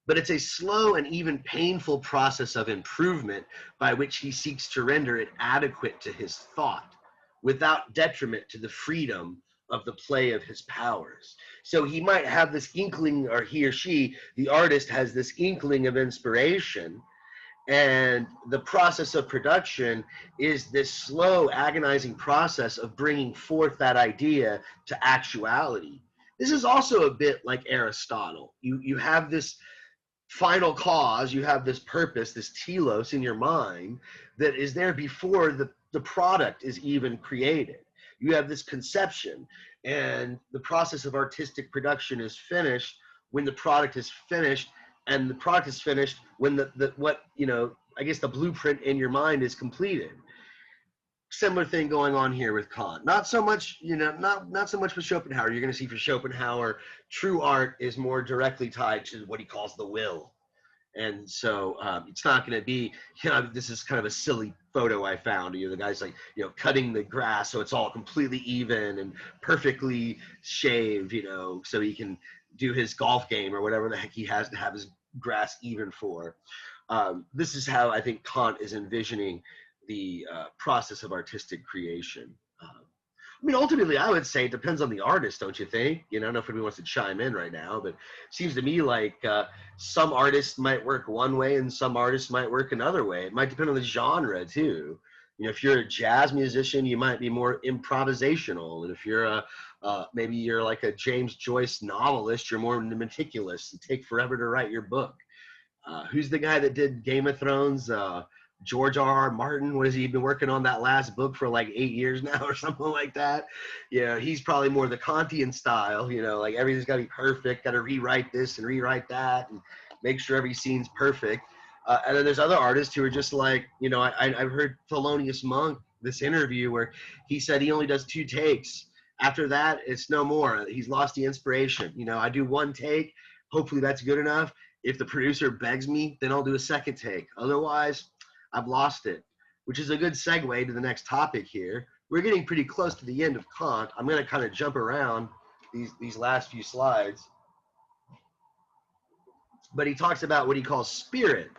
but it's a slow and even painful process of improvement by which he seeks to render it adequate to his thought without detriment to the freedom of the play of his powers. So he might have this inkling, or he or she, the artist, has this inkling of inspiration, and the process of production is this slow, agonizing process of bringing forth that idea to actuality. This is also a bit like Aristotle. You have this final cause, you have this purpose, this telos in your mind that is there before the product is even created. You have this conception, and the process of artistic production is finished when the product is finished, and the product is finished when I guess the blueprint in your mind is completed. Similar thing going on here with Kant. Not so much, not so much with Schopenhauer. You're going to see for Schopenhauer, true art is more directly tied to what he calls the will. And so it's not going to be, this is kind of a silly photo I found. The guy's like, cutting the grass so it's all completely even and perfectly shaved, so he can do his golf game or whatever the heck he has to have his grass even for. This is how I think Kant is envisioning the process of artistic creation. Ultimately, I would say it depends on the artist, don't you think? I don't know if anybody wants to chime in right now, but it seems to me like some artists might work one way and some artists might work another way. It might depend on the genre, too. If you're a jazz musician, you might be more improvisational. And if you're maybe you're like a James Joyce novelist, you're more meticulous and take forever to write your book. Who's the guy that did Game of Thrones? George R.R. Martin. What has he been working on that last book for like 8 years now or something like that? He's probably more the Kantian style, like everything's got to be perfect, got to rewrite this and rewrite that and make sure every scene's perfect. And then there's other artists who are just like, I've heard Thelonious Monk, this interview where he said he only does 2 takes. After that, it's no more. He's lost the inspiration. I do 1 take. Hopefully that's good enough. If the producer begs me, then I'll do a 2nd take. Otherwise, I've lost it, which is a good segue to the next topic here. We're getting pretty close to the end of Kant. I'm going to kind of jump around these last few slides. But he talks about what he calls spirit.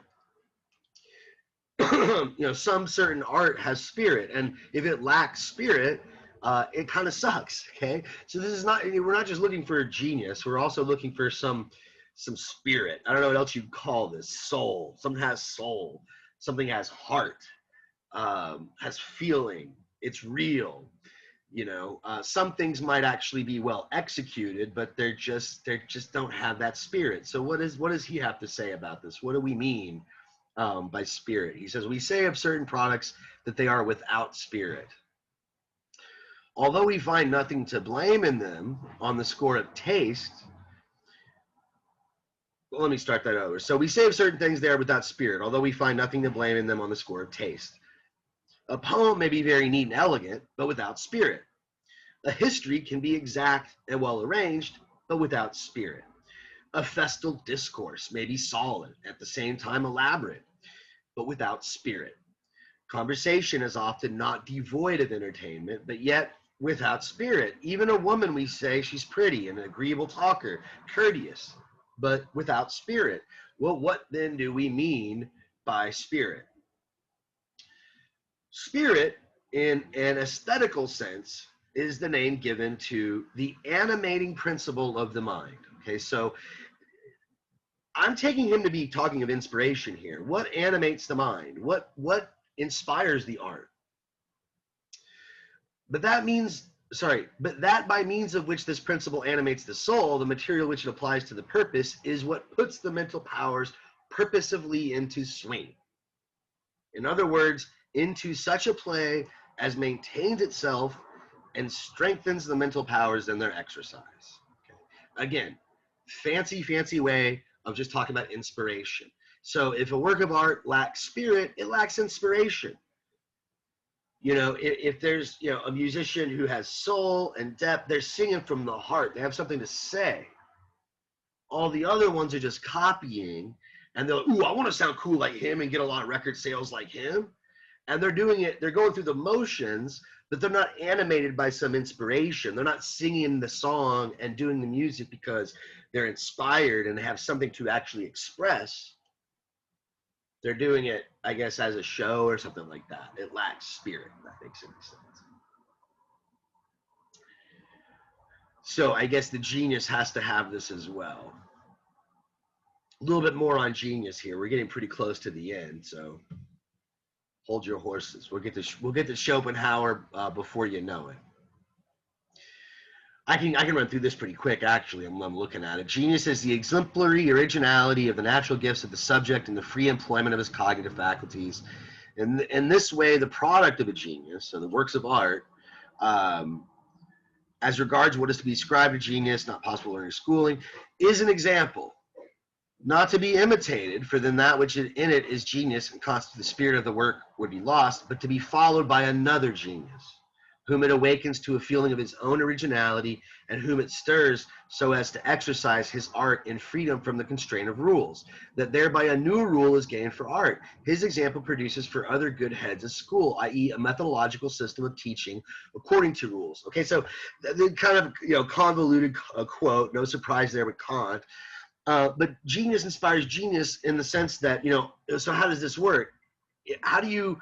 Some certain art has spirit, and if it lacks spirit, it kind of sucks, okay? So this is not, we're not just looking for a genius, we're also looking for some spirit. I don't know what else you'd call this. Soul. Something has soul. Something has heart, has feeling. It's real. Some things might actually be well executed, but they just don't have that spirit. So what does he have to say about this? What do we mean by spirit? He says, we say of certain products that they are without spirit. Although we find nothing to blame in them on the score of taste. Well, let me start that over. So we say of certain things they are without spirit, although we find nothing to blame in them on the score of taste. A poem may be very neat and elegant, but without spirit. A history can be exact and well arranged, but without spirit. A festal discourse may be solid, at the same time elaborate, but without spirit. Conversation is often not devoid of entertainment, but yet without spirit. Even a woman, we say she's pretty, an agreeable talker, courteous, but without spirit. Well, what then do we mean by spirit? Spirit, in an aesthetical sense, is the name given to the animating principle of the mind. Okay, so I'm taking him to be talking of inspiration here. What animates the mind? What inspires the art? But that by means of which this principle animates the soul, the material which it applies to the purpose, is what puts the mental powers purposively into swing. In other words, into such a play as maintains itself and strengthens the mental powers in their exercise. Okay. Again, fancy way of just talking about inspiration. So if a work of art lacks spirit, it lacks inspiration. You know, if there's, you know, a musician who has soul and depth, they're singing from the heart. They have something to say. All the other ones are just copying, and they're, ooh, I want to sound cool like him and get a lot of record sales like him. And they're doing it, they're going through the motions, but they're not animated by some inspiration. They're not singing the song and doing the music because they're inspired and have something to actually express. They're doing it, I guess, as a show or something like that. It lacks spirit, if that makes any sense. So I guess the genius has to have this as well. A little bit more on genius here. We're getting pretty close to the end, so hold your horses. We'll get to Schopenhauer before you know it. I can run through this pretty quick, actually. I'm looking at it. Genius is the exemplary originality of the natural gifts of the subject and the free employment of his cognitive faculties. In this way, the product of a genius, so the works of art, as regards what is to be ascribed to genius, not possible learning schooling, is an example, not to be imitated, for then that which in it is genius and constitutes the spirit of the work would be lost, but to be followed by another genius, whom it awakens to a feeling of his own originality, and whom it stirs so as to exercise his art in freedom from the constraint of rules, that thereby a new rule is gained for art. His example produces for other good heads a school, i.e. a methodological system of teaching according to rules. Okay, so the kind of, you know, convoluted quote, no surprise there with Kant, but genius inspires genius in the sense that, you know, so how does this work? How do you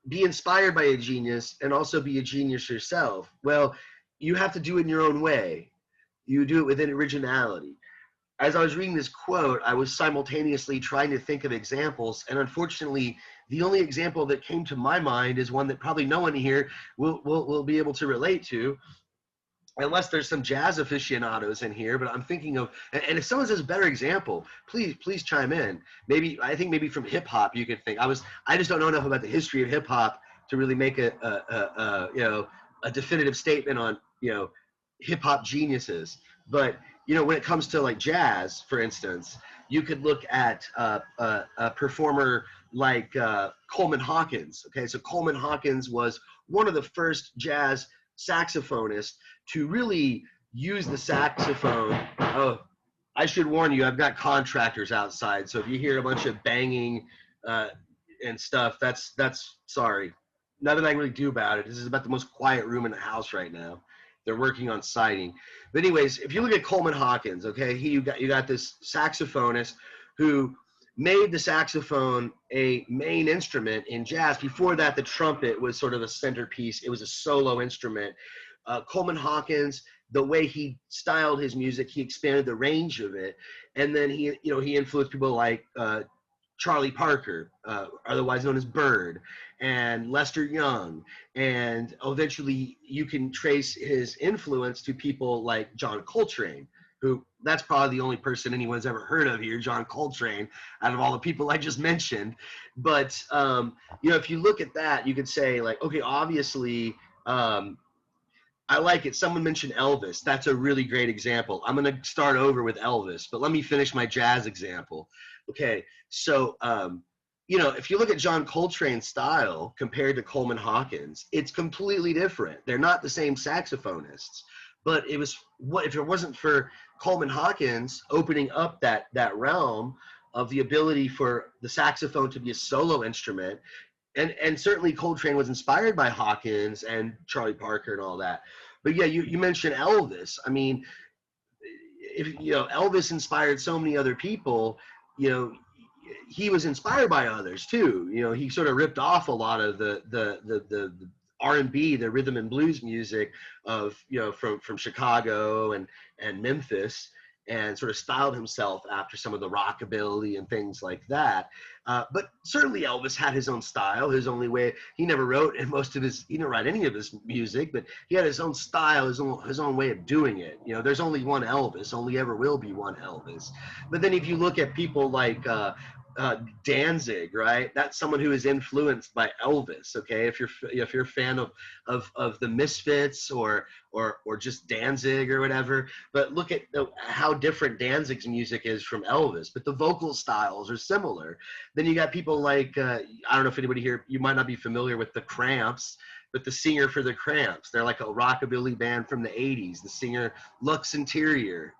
be inspired by a genius and also be a genius yourself? Well, you have to do it in your own way. You do it with an originality. As I was reading this quote, I was simultaneously trying to think of examples, and unfortunately, the only example that came to my mind is one that probably no one here will be able to relate to, unless there's some jazz aficionados in here. But I'm thinking of, and if someone says a better example, please chime in. I think maybe from hip hop you could think. I just don't know enough about the history of hip hop to really make a definitive statement on, you know, hip hop geniuses. But, you know, when it comes to like jazz, for instance, you could look at a performer like Coleman Hawkins. Okay, so Coleman Hawkins was one of the first jazz saxophonists to really use the saxophone. Oh, I should warn you, I've got contractors outside, so if you hear a bunch of banging and stuff, that's sorry. Nothing I can really do about it. This is about the most quiet room in the house right now. They're working on siding. But anyways, if you look at Coleman Hawkins, okay, you got this saxophonist who made the saxophone a main instrument in jazz. Before that, the trumpet was sort of a centerpiece. It was a solo instrument. Coleman Hawkins, the way he styled his music, he expanded the range of it, and then he influenced people like Charlie Parker, otherwise known as Bird, and Lester Young, and eventually you can trace his influence to people like John Coltrane, who, that's probably the only person anyone's ever heard of here, John Coltrane, out of all the people I just mentioned. But, you know, if you look at that, you could say, like, okay, obviously, I like it. Someone mentioned Elvis. That's a really great example. I'm going to start over with Elvis, but let me finish my jazz example. Okay, so, you know, if you look at John Coltrane's style compared to Coleman Hawkins, it's completely different. They're not the same saxophonists. But if it wasn't for Coleman Hawkins opening up that realm of the ability for the saxophone to be a solo instrument, and certainly Coltrane was inspired by Hawkins and Charlie Parker and all that. But yeah, you mentioned Elvis. I mean, if Elvis inspired so many other people, you know, he was inspired by others too. He sort of ripped off a lot of the R&B, the rhythm and blues music of from Chicago and Memphis, and sort of styled himself after some of the rockabilly and things like that. But certainly Elvis had his own style, his own way. He never wrote he didn't write any of his music, but he had his own style, his own way of doing it. There's only one Elvis, only ever will be one Elvis. But then if you look at people like Danzig, right? That's someone who is influenced by Elvis. Okay, if you're a fan of the Misfits or just Danzig or whatever, but look at how different Danzig's music is from Elvis, but the vocal styles are similar. Then you got people like I don't know if anybody here, you might not be familiar with the Cramps, but the singer for the Cramps, they're like a rockabilly band from the 80s. The singer Lux Interior,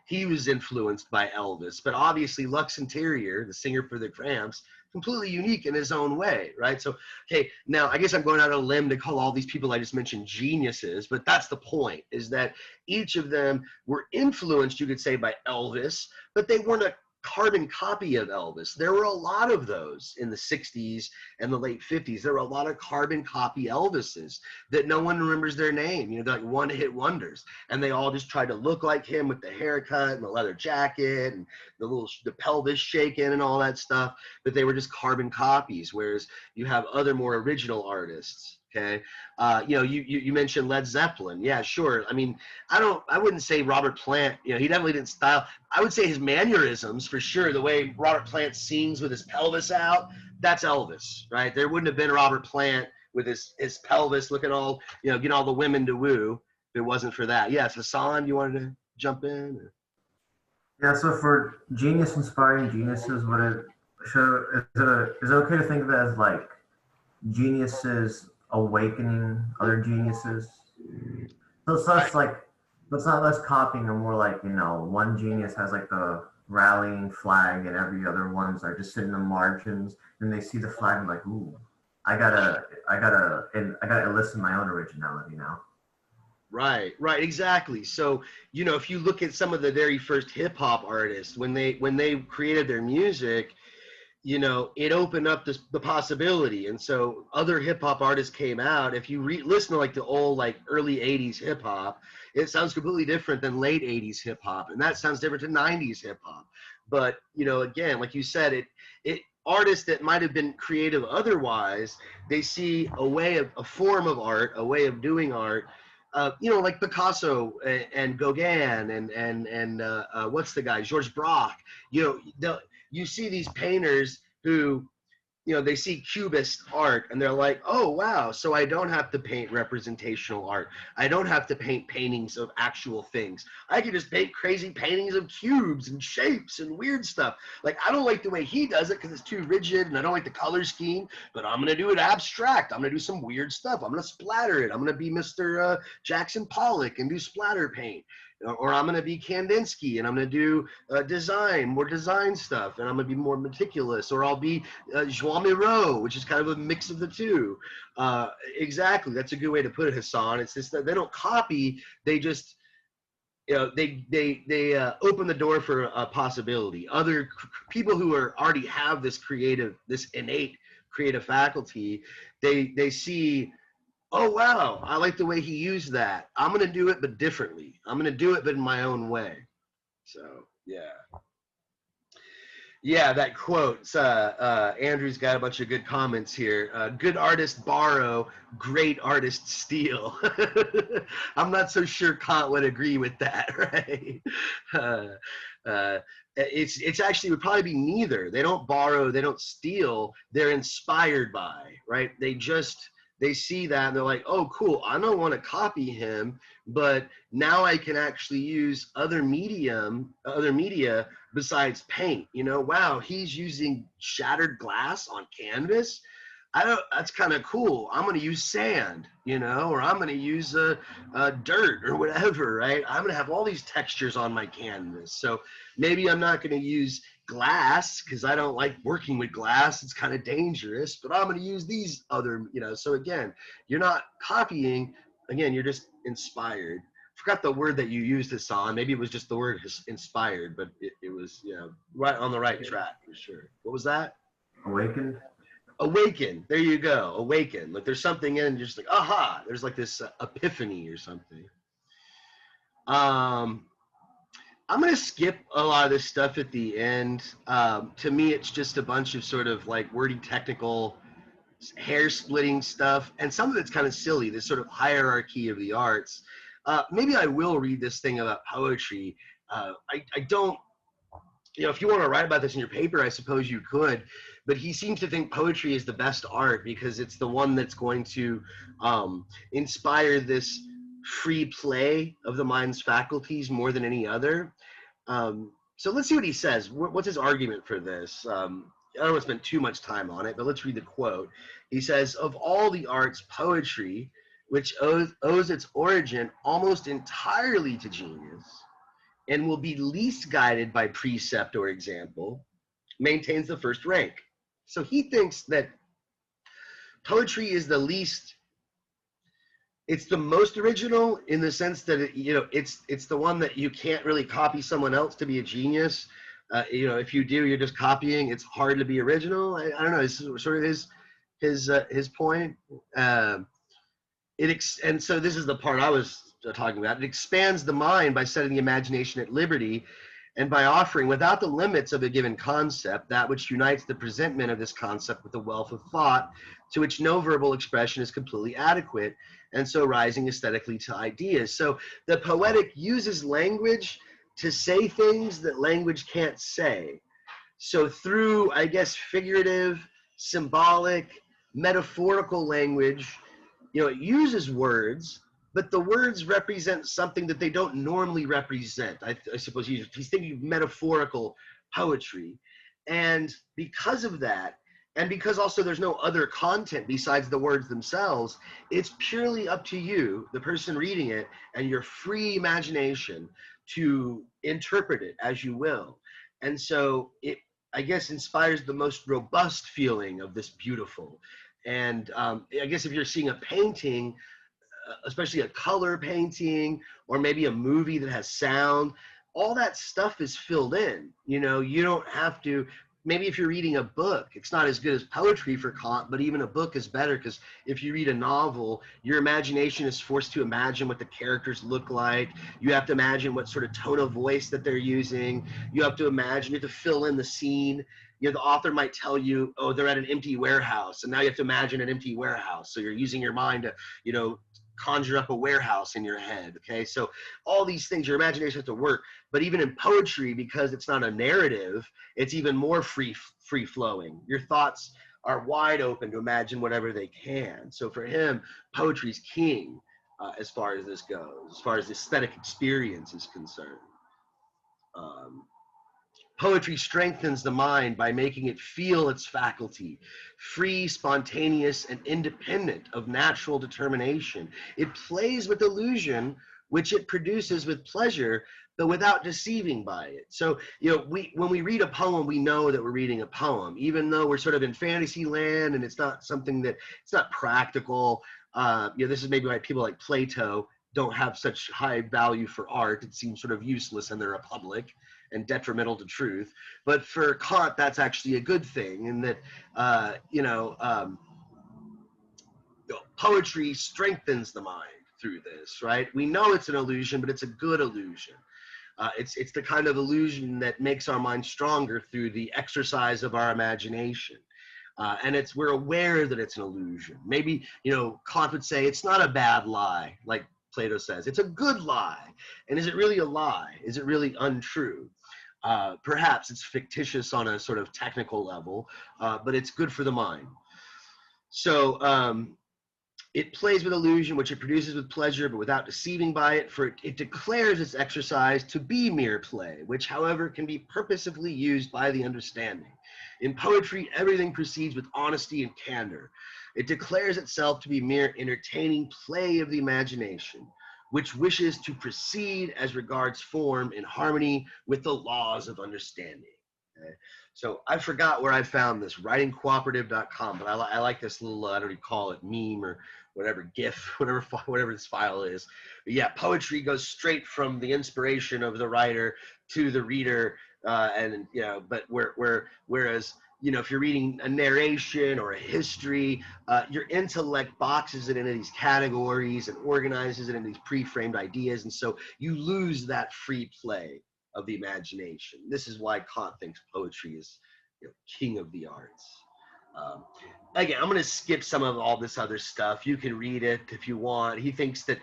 he was influenced by Elvis, but obviously Lux Interior, the singer for the Cramps, completely unique in his own way, right? So, okay, now I guess I'm going out on a limb to call all these people I just mentioned geniuses, but that's the point, is that each of them were influenced, you could say, by Elvis, but they weren't a carbon copy of Elvis. There were a lot of those in the 60s and the late 50s. There were a lot of carbon copy Elvises that no one remembers their name. They're like one-hit wonders, and they all just tried to look like him with the haircut and the leather jacket and the pelvis shaking and all that stuff, but they were just carbon copies, whereas you have other more original artists. Okay, you mentioned Led Zeppelin. Yeah, sure. I mean, I wouldn't say Robert Plant. He definitely didn't style. I would say his mannerisms, for sure. The way Robert Plant sings with his pelvis out, that's Elvis, right? There wouldn't have been Robert Plant with his pelvis looking all, getting all the women to woo if it wasn't for that. Yes, Hassan, you wanted to jump in? Or? Yeah. So for genius inspiring geniuses, is it okay to think of it as like geniuses awakening other geniuses? So it's less like, it's not less copying, or more like, one genius has like the rallying flag and every other ones are just sitting in the margins, and they see the flag and like, ooh, I gotta enlist my own originality now. Right, exactly. So, if you look at some of the very first hip hop artists, when they created their music, it opened up the possibility. And so other hip hop artists came out. If you listen to like the old, like early 80s hip hop, it sounds completely different than late 80s hip hop. And that sounds different to 90s hip hop. But, again, like you said, it artists that might have been creative otherwise, they see a form of art, a way of doing art, like Picasso and Gauguin and what's the guy, Georges Braque. You see these painters who, they see Cubist art and they're like, oh, wow, so I don't have to paint representational art. I don't have to paint paintings of actual things. I can just paint crazy paintings of cubes and shapes and weird stuff. Like, I don't like the way he does it because it's too rigid and I don't like the color scheme, but I'm going to do it abstract. I'm going to do some weird stuff. I'm going to splatter it. I'm going to be Mr. Jackson Pollock and do splatter paint. Or I'm going to be Kandinsky and I'm going to do more design stuff, and I'm going to be more meticulous. Or I'll be Joan Miro, which is kind of a mix of the two. Exactly. That's a good way to put it, Hassan. It's just that they don't copy. They just, they open the door for a possibility. Other people who already have this innate creative faculty, they see, oh, wow, I like the way he used that. I'm going to do it, but differently. I'm going to do it, but in my own way. So, yeah. Yeah, that quote. Andrew's got a bunch of good comments here. Good artists borrow, great artists steal. I'm not so sure Kant would agree with that, right? It's actually would probably be neither. They don't borrow, they don't steal. They're inspired by, right? They see that and they're like, oh, cool, I don't want to copy him, but now I can actually use other media besides paint. Wow, he's using shattered glass on canvas. That's kind of cool. I'm going to use sand, or I'm going to use dirt or whatever, right? I'm going to have all these textures on my canvas. So maybe I'm not going to use glass because I don't like working with glass. It's kind of dangerous, but I'm going to use these other, so again, you're not copying. Again, you're just inspired. Forgot the word that you used, Hassan. Maybe it was just the word inspired, but it was, right on the right track for sure. What was that? Awakened. Awaken. There you go. Awaken. Like there's something in, you're just like, aha, there's like this epiphany or something. I'm going to skip a lot of this stuff at the end. To me, it's just a bunch of sort of like wordy technical hair splitting stuff. And some of it's kind of silly, this sort of hierarchy of the arts. Maybe I will read this thing about poetry. I don't, if you want to write about this in your paper, I suppose you could. But he seems to think poetry is the best art because it's the one that's going to inspire this free play of the mind's faculties more than any other. So let's see what he says. What's his argument for this? I don't want to spend too much time on it, but let's read the quote. He says, of all the arts, poetry, which owes its origin almost entirely to genius and will be least guided by precept or example, maintains the first rank. So he thinks that poetry is the least, it's the most original in the sense that it's the one that you can't really copy someone else to be a genius. If you do, you're just copying. It's hard to be original. I don't know. This is sort of his point. And so this is the part I was talking about. It expands the mind by setting the imagination at liberty and by offering, without the limits of a given concept, that which unites the presentment of this concept with a wealth of thought to which no verbal expression is completely adequate, and so rising aesthetically to ideas. So the poetic uses language to say things that language can't say. So through, I guess, figurative, symbolic, metaphorical language, it uses words, but the words represent something that they don't normally represent. I suppose he's thinking of metaphorical poetry. And because of that, and because also there's no other content besides the words themselves, it's purely up to you, the person reading it, and your free imagination to interpret it as you will. And so it, I guess, inspires the most robust feeling of this beautiful. And I guess if you're seeing a painting, especially a color painting or maybe a movie that has sound, all that stuff is filled in. You don't have to. Maybe if you're reading a book, it's not as good as poetry for Kant, but even a book is better because if you read a novel, your imagination is forced to imagine what the characters look like. You have to imagine what sort of tone of voice that they're using. You have to imagine, you have to fill in the scene. The author might tell you, oh, they're at an empty warehouse, and now you have to imagine an empty warehouse. So you're using your mind to, conjure up a warehouse in your head. Okay, so all these things, your imagination has to work. But even in poetry, because it's not a narrative, it's even more free flowing. Your thoughts are wide open to imagine whatever they can. So for him, poetry's king as far as this goes, as far as the aesthetic experience is concerned. Poetry strengthens the mind by making it feel its faculty, free, spontaneous, and independent of natural determination. It plays with illusion, which it produces with pleasure, but without deceiving by it. So, when we read a poem, we know that we're reading a poem, even though we're sort of in fantasy land and it's not something that, it's not practical. This is maybe why people like Plato don't have such high value for art. It seems sort of useless in the Republic and detrimental to truth. But for Kant, that's actually a good thing in that, poetry strengthens the mind through this, right? We know it's an illusion, but it's a good illusion. It's the kind of illusion that makes our mind stronger through the exercise of our imagination. And we're aware that it's an illusion. Maybe, Kant would say it's not a bad lie, like Plato says. It's a good lie. And is it really a lie? Is it really untrue? Perhaps it's fictitious on a sort of technical level, but it's good for the mind. So it plays with illusion, which it produces with pleasure, but without deceiving by it, for it declares its exercise to be mere play, which, however, can be purposefully used by the understanding. In poetry, everything proceeds with honesty and candor. It declares itself to be mere entertaining play of the imagination, which wishes to proceed as regards form in harmony with the laws of understanding. Okay. So I forgot where I found this, writingcooperative.com, but I like this little, I don't even call it meme or whatever, GIF, whatever this file is. But yeah, poetry goes straight from the inspiration of the writer to the reader, and you know, but whereas you know, if you're reading a narration or a history, your intellect boxes it into these categories and organizes it into these pre-framed ideas, and so you lose that free play of the imagination. This is why Kant thinks poetry is, you know, king of the arts. Again, I'm going to skip some of all this other stuff. You can read it if you want. He thinks that,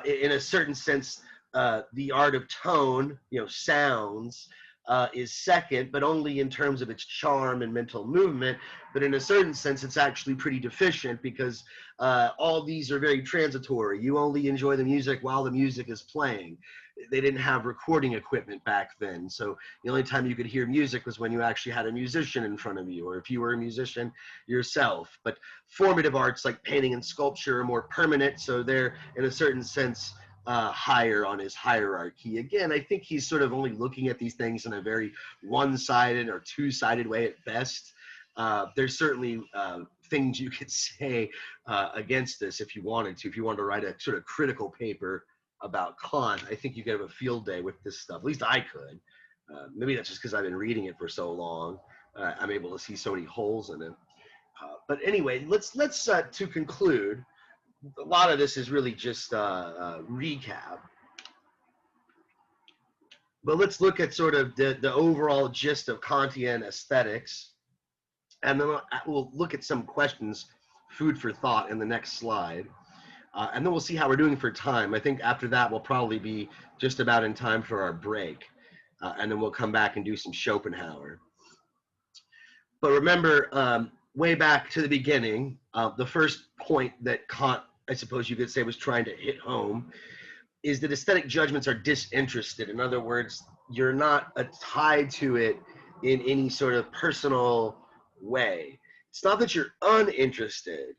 in a certain sense, the art of tone, you know, sounds, is second, but only in terms of its charm and mental movement. But in a certain sense, it's actually pretty deficient because all these are very transitory. You only enjoy the music while the music is playing. They didn't have recording equipment back then. So the only time you could hear music was when you actually had a musician in front of you, or if you were a musician yourself. But formative arts like painting and sculpture are more permanent. So they're, in a certain sense, higher on his hierarchy. Again, I think he's sort of only looking at these things in a very one-sided or two-sided way at best. There's certainly things you could say against this if you wanted to. If you wanted to write a sort of critical paper about Kant, I think you could have a field day with this stuff. At least I could. Maybe that's just because I've been reading it for so long. I'm able to see so many holes in it. But anyway, let's to conclude, a lot of this is really just a recap. But let's look at sort of the overall gist of Kantian aesthetics. And then we'll look at some questions, food for thought, in the next slide. And then we'll see how we're doing for time. I think after that, we'll probably be just about in time for our break. And then we'll come back and do some Schopenhauer. But remember, way back to the beginning, the first point that Kant, I suppose you could say, was trying to hit home is that aesthetic judgments are disinterested. In other words, you're not tied to it in any sort of personal way. It's not that you're uninterested.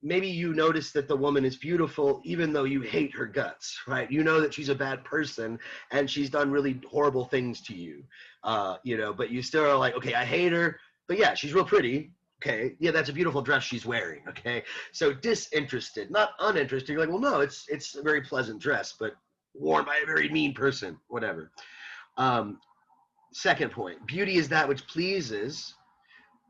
Maybe you notice that the woman is beautiful even though you hate her guts, right? You know that she's a bad person and she's done really horrible things to you, you know, but you still are like, okay, I hate her, but yeah, she's real pretty. Okay, yeah, that's a beautiful dress she's wearing. Okay, so disinterested, not uninterested. You're like, well, no, it's a very pleasant dress, but worn by a very mean person, whatever. Second point, beauty is that which pleases.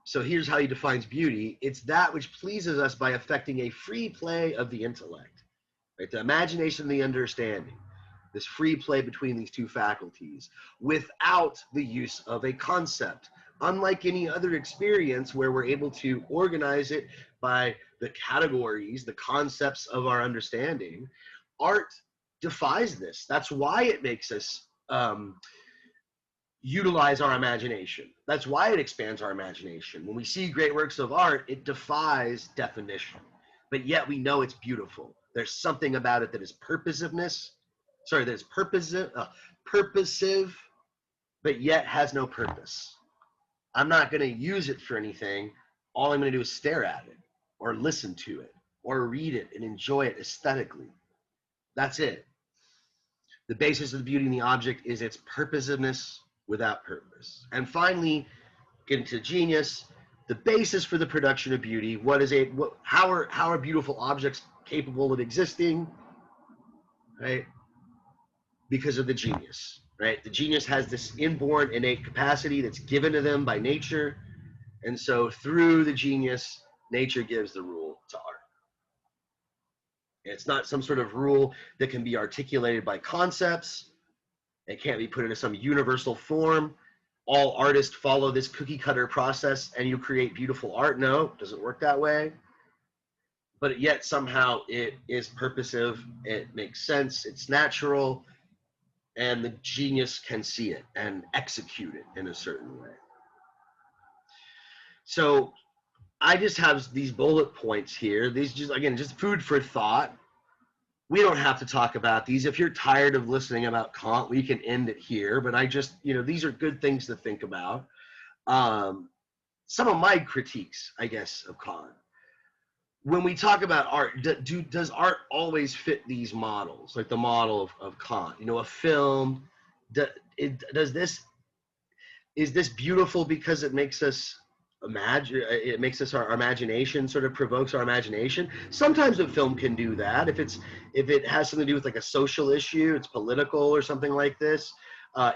So here's how he defines beauty. It's that which pleases us by affecting a free play of the intellect, right? The imagination and the understanding, this free play between these two faculties without the use of a concept. Unlike any other experience where we're able to organize it by the categories, the concepts of our understanding, art defies this. That's why it makes us utilize our imagination. That's why it expands our imagination. When we see great works of art, it defies definition, but yet we know it's beautiful. There's something about it that is purposive, but yet has no purpose. I'm not going to use it for anything. All I'm going to do is stare at it or listen to it or read it and enjoy it aesthetically. That's it. The basis of the beauty in the object is its purposiveness without purpose. And finally, getting to genius, the basis for the production of beauty. How are beautiful objects capable of existing? Right? Because of the genius. Right? The genius has this inborn innate capacity that's given to them by nature. And so through the genius, nature gives the rule to art. It's not some sort of rule that can be articulated by concepts. It can't be put into some universal form. All artists follow this cookie cutter process and you create beautiful art. No, it doesn't work that way. But yet somehow it is purposive, it makes sense, it's natural, and the genius can see it and execute it in a certain way. So I just have these bullet points here. These just food for thought. We don't have to talk about these. If you're tired of listening about Kant, we can end it here. But these are good things to think about. Some of my critiques, I guess, of Kant. When we talk about art, does art always fit these models? Like the model of Kant, a film, does this is this beautiful because it makes us imagine, it makes us, our imagination sort of provokes our imagination. Sometimes a film can do that if it has something to do with like a social issue, it's political or something like this.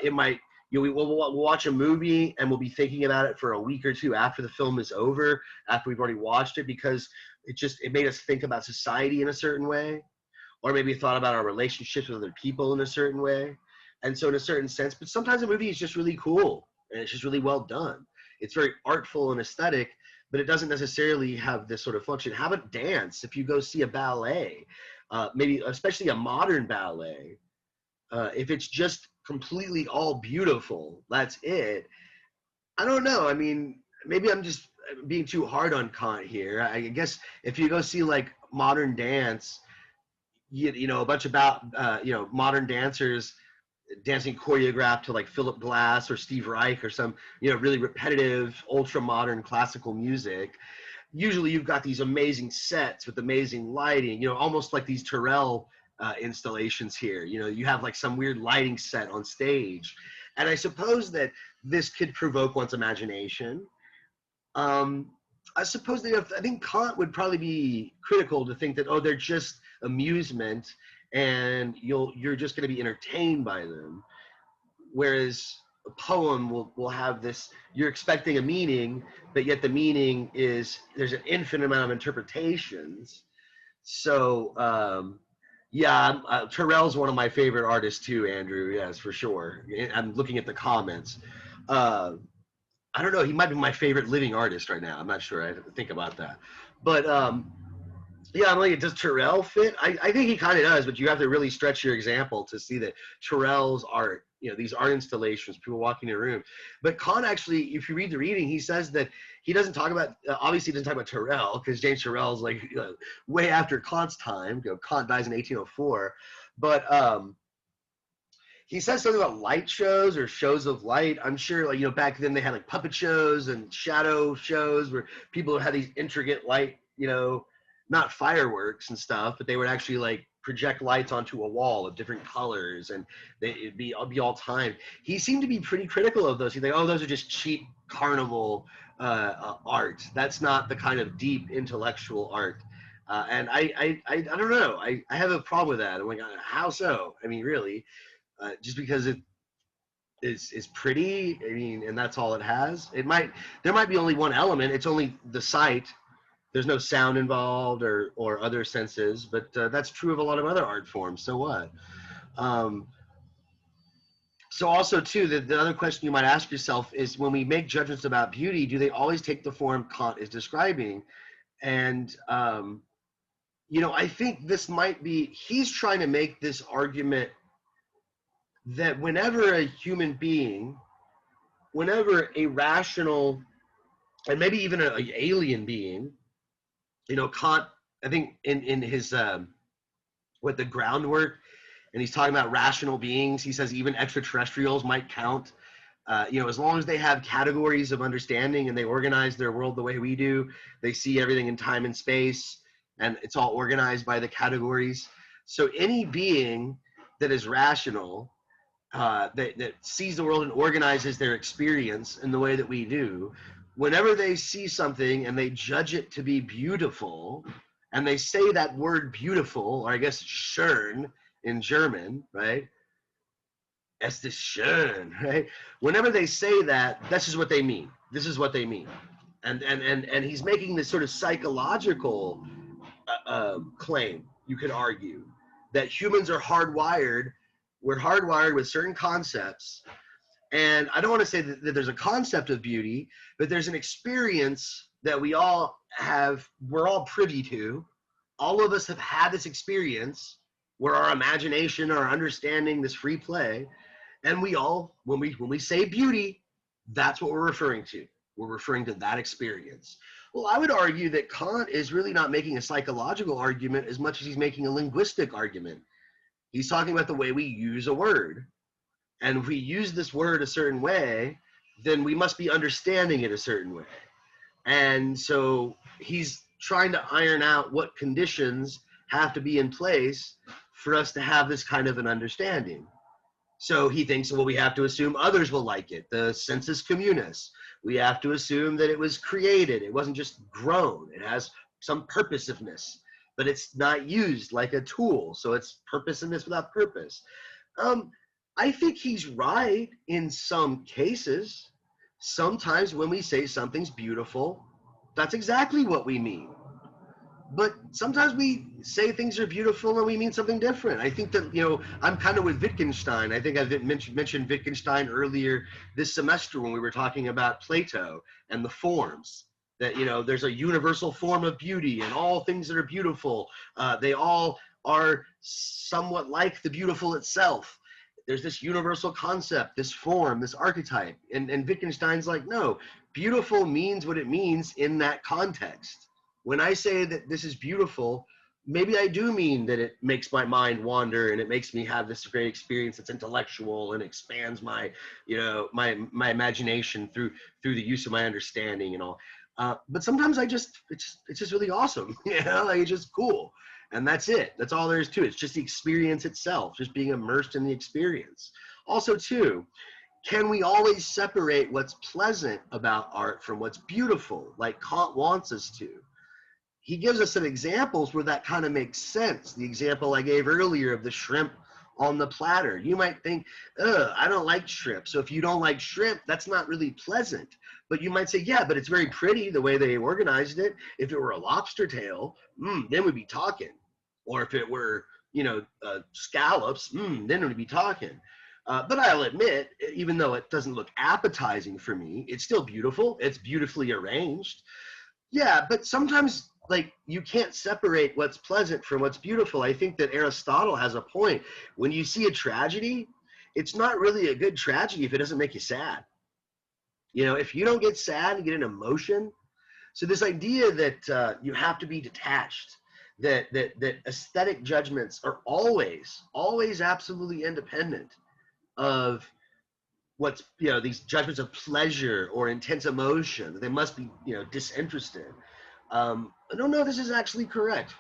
It might, we'll watch a movie and we'll be thinking about it for a week or two after the film is over, after we've already watched it, because it made us think about society in a certain way, or maybe thought about our relationships with other people in a certain way. And so in a certain sense, but sometimes a movie is just really cool and it's just really well done. It's very artful and aesthetic, but it doesn't necessarily have this sort of function. How about dance? If you go see a ballet, maybe especially a modern ballet, if it's just completely all beautiful, that's it. I don't know. I mean, maybe I'm just being too hard on Kant here. I guess if you go see like modern dance, a bunch about modern dancers dancing choreographed to like Philip Glass or Steve Reich or some really repetitive ultra modern classical music. Usually you've got these amazing sets with amazing lighting, almost like these Terrell installations here. You have like some weird lighting set on stage, and I suppose that this could provoke one's imagination. I suppose that I think Kant would probably be critical to think that, oh, they're just amusement and you're just going to be entertained by them. Whereas a poem will have this, you're expecting a meaning, but yet the meaning is, there's an infinite amount of interpretations. So, yeah, Terrell's one of my favorite artists too, Andrew. Yes, for sure. I'm looking at the comments. I don't know. He might be my favorite living artist right now. I'm not sure. I have to think about that. But yeah, I'm like, does Terrell fit? I think he kind of does, but you have to really stretch your example to see that Terrell's art, these art installations, people walking in a room. But Kant actually, if you read the reading, he says that he doesn't talk about, obviously he doesn't talk about Terrell, because James Terrell's like way after Kant's time. Kant dies in 1804. But he says something about light shows or shows of light. I'm sure, like, back then they had like puppet shows and shadow shows where people had these intricate light, not fireworks and stuff, but they would actually like project lights onto a wall of different colors, and it'd be all time. He seemed to be pretty critical of those. He's like, oh, those are just cheap carnival art. That's not the kind of deep intellectual art. And I don't know. I have a problem with that. I'm like, how so? I mean, really, just because it is pretty. I mean, and that's all it has. There might be only one element. It's only the sight. There's no sound involved or other senses, but that's true of a lot of other art forms. So what? So also too, the other question you might ask yourself is, when we make judgments about beauty, do they always take the form Kant is describing? And I think this might be, he's trying to make this argument that whenever a human being, whenever a rational, and maybe even an alien being, Kant, I think in his the groundwork, and he's talking about rational beings. He says even extraterrestrials might count. As long as they have categories of understanding and they organize their world the way we do, they see everything in time and space, and it's all organized by the categories. So any being that is rational, that sees the world and organizes their experience in the way that we do, whenever they see something and they judge it to be beautiful, and they say that word beautiful, or I guess schön in German, right? Es ist schön, right? Whenever they say that, this is what they mean. This is what they mean. And he's making this sort of psychological claim, you could argue, that humans are hardwired. We're hardwired with certain concepts. And I don't want to say that there's a concept of beauty, but there's an experience that we all have, we're all privy to. All of us have had this experience where our imagination, our understanding, this free play, and we all, when we say beauty, that's what we're referring to. We're referring to that experience. Well, I would argue that Kant is really not making a psychological argument as much as he's making a linguistic argument. He's talking about the way we use a word. And if we use this word a certain way, then we must be understanding it a certain way. And so he's trying to iron out what conditions have to be in place for us to have this kind of an understanding. So he thinks, well, we have to assume others will like it. The sensus communis. We have to assume that it was created. It wasn't just grown. It has some purposiveness, but it's not used like a tool. So it's purposiveness without purpose. Um, I think he's right in some cases. Sometimes when we say something's beautiful, that's exactly what we mean. But sometimes we say things are beautiful and we mean something different. I think that, I'm kind of with Wittgenstein. I think I've mentioned Wittgenstein earlier this semester when we were talking about Plato and the forms. That, there's a universal form of beauty, and all things that are beautiful, they all are somewhat like the beautiful itself. There's this universal concept, this form, this archetype. And Wittgenstein's like, no, beautiful means what it means in that context. When I say that this is beautiful, maybe I do mean that it makes my mind wander and it makes me have this great experience that's intellectual and expands my, my imagination through the use of my understanding and all. But sometimes it's just really awesome, like it's just cool. And that's it. That's all there is to it. It's just the experience itself, just being immersed in the experience. Also, too, can we always separate what's pleasant about art from what's beautiful, like Kant wants us to? He gives us some examples where that kind of makes sense. The example I gave earlier of the shrimp on the platter. You might think, I don't like shrimp. So if you don't like shrimp, that's not really pleasant. But you might say, yeah, but it's very pretty the way they organized it. If it were a lobster tail, then we'd be talking. Or if it were, scallops, then we'd be talking. But I'll admit, even though it doesn't look appetizing for me, it's still beautiful. It's beautifully arranged. Yeah, but sometimes you can't separate what's pleasant from what's beautiful. I think that Aristotle has a point. When you see a tragedy, it's not really a good tragedy if it doesn't make you sad. If you don't get sad and get an emotion. So this idea that you have to be detached, that aesthetic judgments are always absolutely independent of what's, these judgments of pleasure or intense emotion. They must be, disinterested. I don't know if this is actually correct,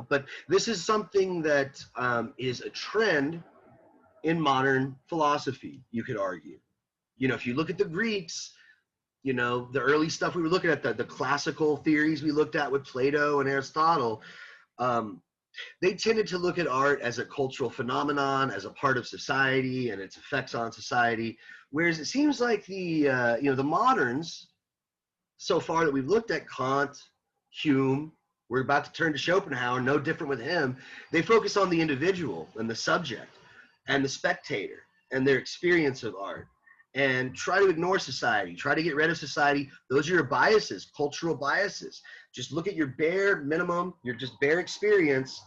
but this is something that is a trend in modern philosophy, you could argue. If you look at the Greeks, the early stuff we were looking at, the classical theories we looked at with Plato and Aristotle, they tended to look at art as a cultural phenomenon, as a part of society and its effects on society. Whereas it seems like the moderns, so far that we've looked at Kant, Hume, we're about to turn to Schopenhauer, no different with him. They focus on the individual and the subject and the spectator and their experience of art, and try to ignore society, try to get rid of society. Those are your biases, cultural biases. Just look at your bare minimum, your just bare experience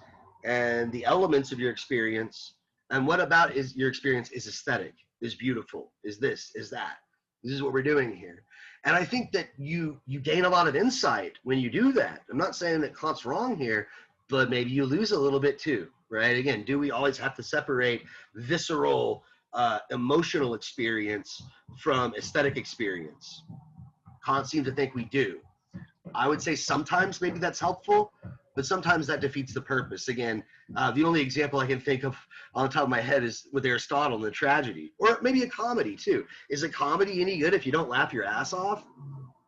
and the elements of your experience. And what about your experience is aesthetic, is beautiful, is this, is that. This is what we're doing here. And I think that you gain a lot of insight when you do that. I'm not saying that Kant's wrong here, but maybe you lose a little bit too, right? Again, do we always have to separate visceral, emotional experience from aesthetic experience? Kant seems to think we do. I would say sometimes maybe that's helpful, but sometimes that defeats the purpose. Again, the only example I can think of on the top of my head is with Aristotle and the tragedy, or maybe a comedy too. Is a comedy any good if you don't laugh your ass off?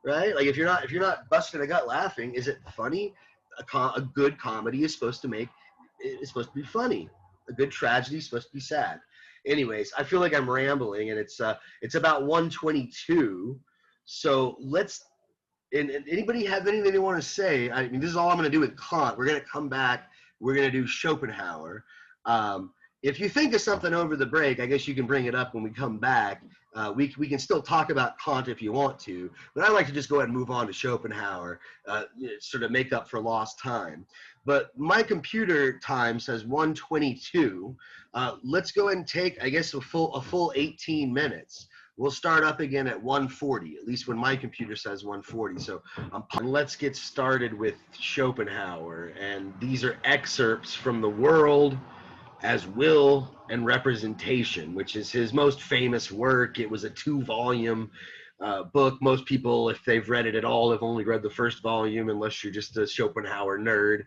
Right? Like if you're not busting a gut laughing, is it funny? A good comedy is supposed to be funny. A good tragedy is supposed to be sad. Anyways, I feel like I'm rambling, and it's about 1:22. So let's. And anybody have anything they want to say? I mean, this is all I'm going to do with Kant. We're going to come back. We're going to do Schopenhauer. If you think of something over the break, I guess you can bring it up when we come back. We can still talk about Kant if you want to, but I like to just go ahead and move on to Schopenhauer, sort of make up for lost time. But my computer time says 1:22. Let's go ahead and take, I guess, a full 18 minutes. We'll start up again at 1:40, at least when my computer says 1:40. So let's get started with Schopenhauer. And these are excerpts from The World as Will and Representation, which is his most famous work. It was a 2-volume book. Most people, if they've read it at all, have only read the first volume, unless you're just a Schopenhauer nerd.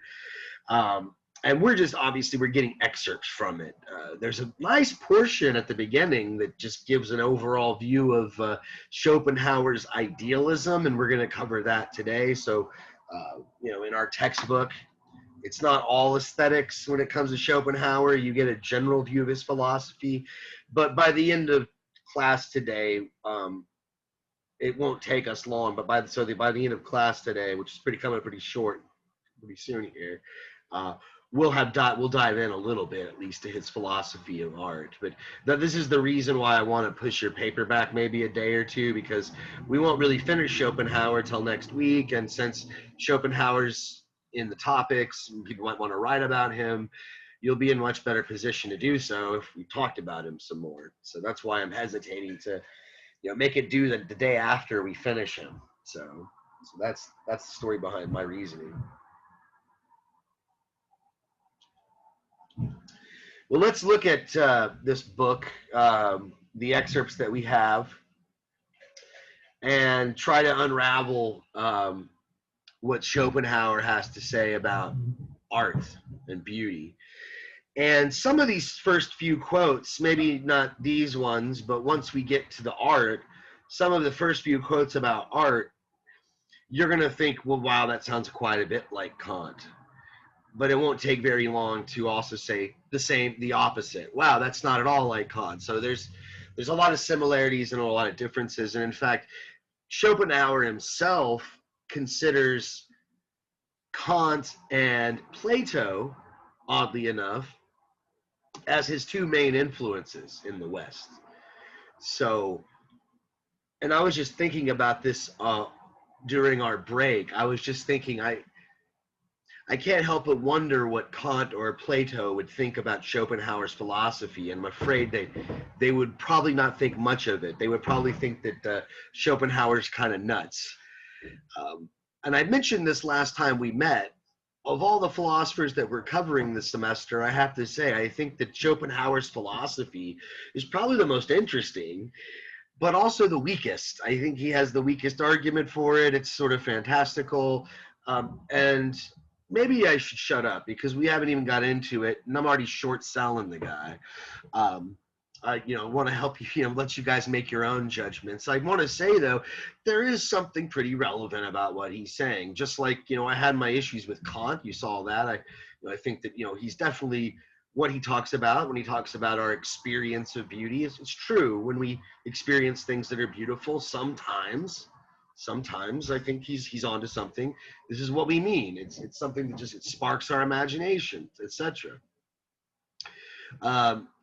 and we're just obviously we're getting excerpts from it. There's a nice portion at the beginning that just gives an overall view of Schopenhauer's idealism, and we're going to cover that today. So, in our textbook, it's not all aesthetics when it comes to Schopenhauer. You get a general view of his philosophy, but by the end of class today, it won't take us long. But by the end of class today, which is coming pretty short, pretty soon here. We'll dive in a little bit at least to his philosophy of art, but this is the reason why I want to push your paper back maybe a day or two, because we won't really finish Schopenhauer till next week, and since Schopenhauer's in the topics and people might want to write about him, you'll be in much better position to do so if we talked about him some more. So that's why I'm hesitating to make it due the day after we finish him. So that's the story behind my reasoning. Well, let's look at this book, the excerpts that we have, and try to unravel what Schopenhauer has to say about art and beauty. And some of these first few quotes, maybe not these ones, but once we get to the art, some of the first few quotes about art, you're going to think, well, wow, that sounds quite a bit like Kant. But it won't take very long to also say the opposite. Wow, that's not at all like Kant. So there's a lot of similarities and a lot of differences. And in fact, Schopenhauer himself considers Kant and Plato, oddly enough, as his two main influences in the West. So, and I was just thinking about this during our break. I was just thinking, I can't help but wonder what Kant or Plato would think about Schopenhauer's philosophy, and I'm afraid they would probably not think much of it. They would probably think that Schopenhauer's kind of nuts. And I mentioned this last time we met. Of all the philosophers that we're covering this semester, I have to say, I think that Schopenhauer's philosophy is probably the most interesting, but also the weakest. I think he has the weakest argument for it. It's sort of fantastical. And maybe I should shut up because we haven't even got into it, and I'm already short selling the guy. I want to help you, let you guys make your own judgments. I want to say, though, there is something pretty relevant about what he's saying. Just like, I had my issues with Kant. You saw that. I think that, he's definitely what he talks about when he talks about our experience of beauty. It's true. When we experience things that are beautiful, sometimes I think he's onto something. This is what we mean. It's something that it sparks our imagination, etc.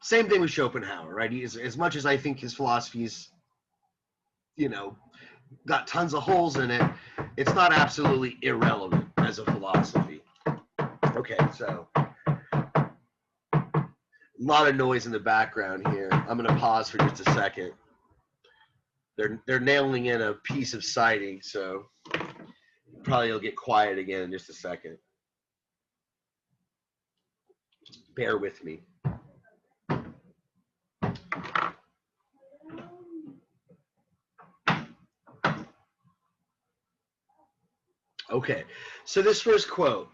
Same thing with Schopenhauer, right? As much as I think his philosophy's, got tons of holes in it, it's not absolutely irrelevant as a philosophy. Okay, so a lot of noise in the background here. I'm going to pause for just a second. They're nailing in a piece of siding, so probably it'll get quiet again in just a second. Bear with me. Okay, so this first quote,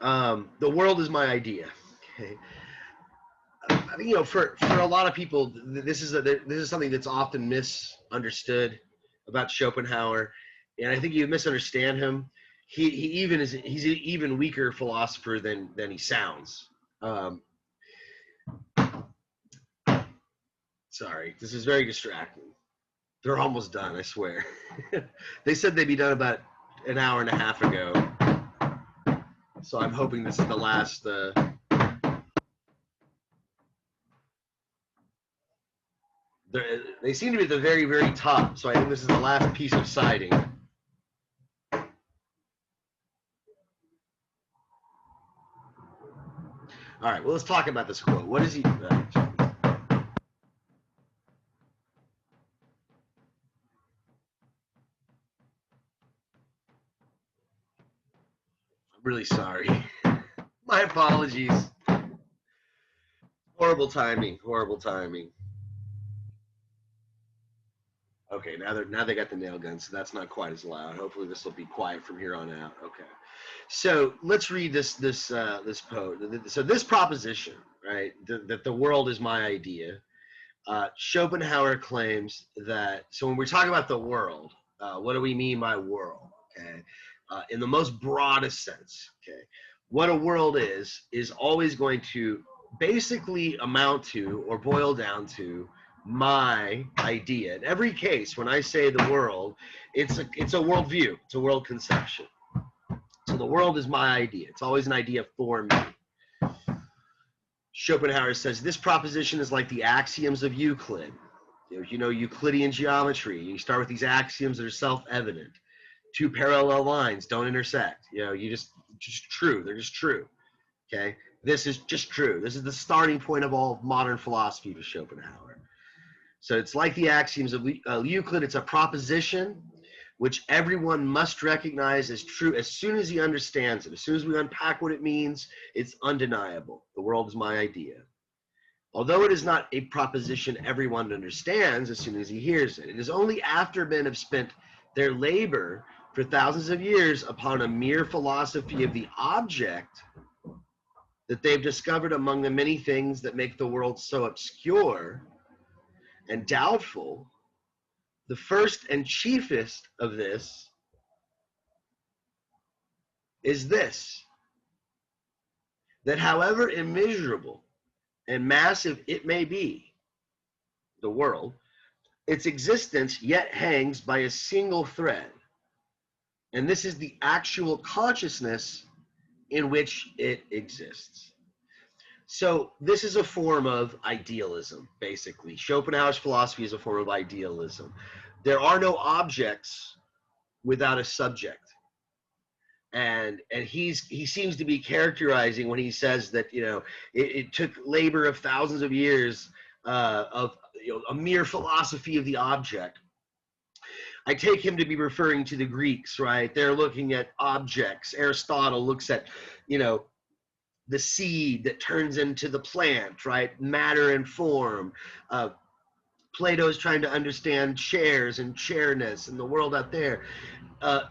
the world is my idea. Okay. For a lot of people, this is something that's often misunderstood about Schopenhauer, and I think you misunderstand him. He's an even weaker philosopher than he sounds. Sorry, this is very distracting. They're almost done, I swear. They said they'd be done about an hour and a half ago, so I'm hoping this is the last. They seem to be at the very, very top, so I think this is the last piece of siding. All right, well, let's talk about this quote. What is he? I'm really sorry. My apologies. Horrible timing. Okay, now they got the nail gun, so that's not quite as loud. Hopefully this will be quiet from here on out. Okay, so let's read this poem. So this proposition, right, that the world is my idea. Schopenhauer claims that. So when we're talking about the world, what do we mean by world? Okay, in the most broadest sense. Okay, what a world is always going to basically amount to or boil down to my idea. In every case, when I say the world, it's a worldview, it's a world conception. So the world is my idea. It's always an idea for me. Schopenhauer says this proposition is like the axioms of Euclid. You know Euclidean geometry. You start with these axioms that are self-evident. Two parallel lines don't intersect. You just true. They're just true. Okay, this is just true. This is the starting point of all modern philosophy for Schopenhauer. So it's like the axioms of Euclid. It's a proposition which everyone must recognize as true as soon as he understands it. As soon as we unpack what it means, it's undeniable. The world is my idea. Although it is not a proposition everyone understands as soon as he hears it, it is only after men have spent their labor for thousands of years upon a mere philosophy of the object that they've discovered among the many things that make the world so obscure and doubtful. The first and chiefest of this is this, that however immeasurable and massive it may be, the world, its existence yet hangs by a single thread. And this is the actual consciousness in which it exists. So this is a form of idealism, basically. Schopenhauer's philosophy is a form of idealism. There are no objects without a subject. And he seems to be characterizing when he says that it took labor of thousands of years of a mere philosophy of the object. I take him to be referring to the Greeks, right? They're looking at objects. Aristotle looks at the seed that turns into the plant, right? Matter and form. Plato's trying to understand chairs and chairness and the world out there.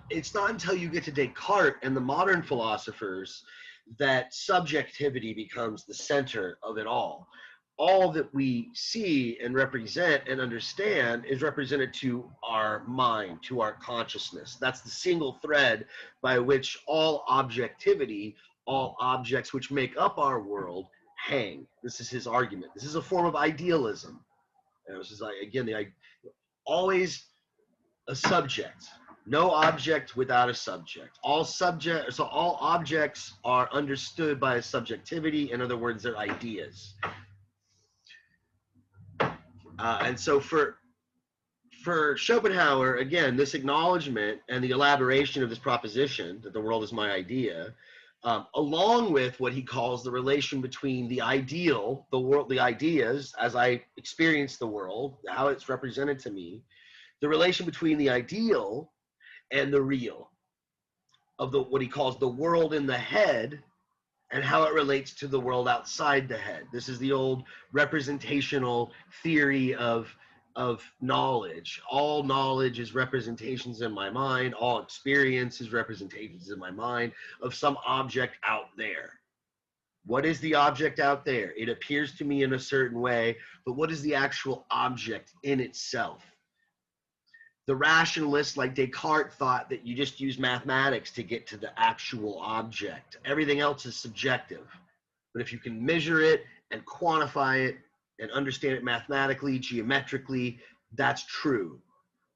It's not until you get to Descartes and the modern philosophers that subjectivity becomes the center of it all. All that we see and represent and understand is represented to our mind, to our consciousness. That's the single thread by which all objectivity, all objects which make up our world, hang. This is his argument. This is a form of idealism. And this is like, again, always a subject. No object without a subject. All objects are understood by a subjectivity. In other words, they're ideas. And so for Schopenhauer, again, this acknowledgement and the elaboration of this proposition that the world is my idea, along with what he calls the relation between the ideal, the world, the ideas, as I experience the world, how it's represented to me, the relation between the ideal and the real, of what he calls the world in the head and how it relates to the world outside the head. This is the old representational theory of knowledge. All knowledge is representations in my mind. All experience is representations in my mind of some object out there. What is the object out there? It appears to me in a certain way, but what is the actual object in itself? The rationalists like Descartes thought that you just use mathematics to get to the actual object. Everything else is subjective. But if you can measure it and quantify it and understand it mathematically, geometrically, that's true.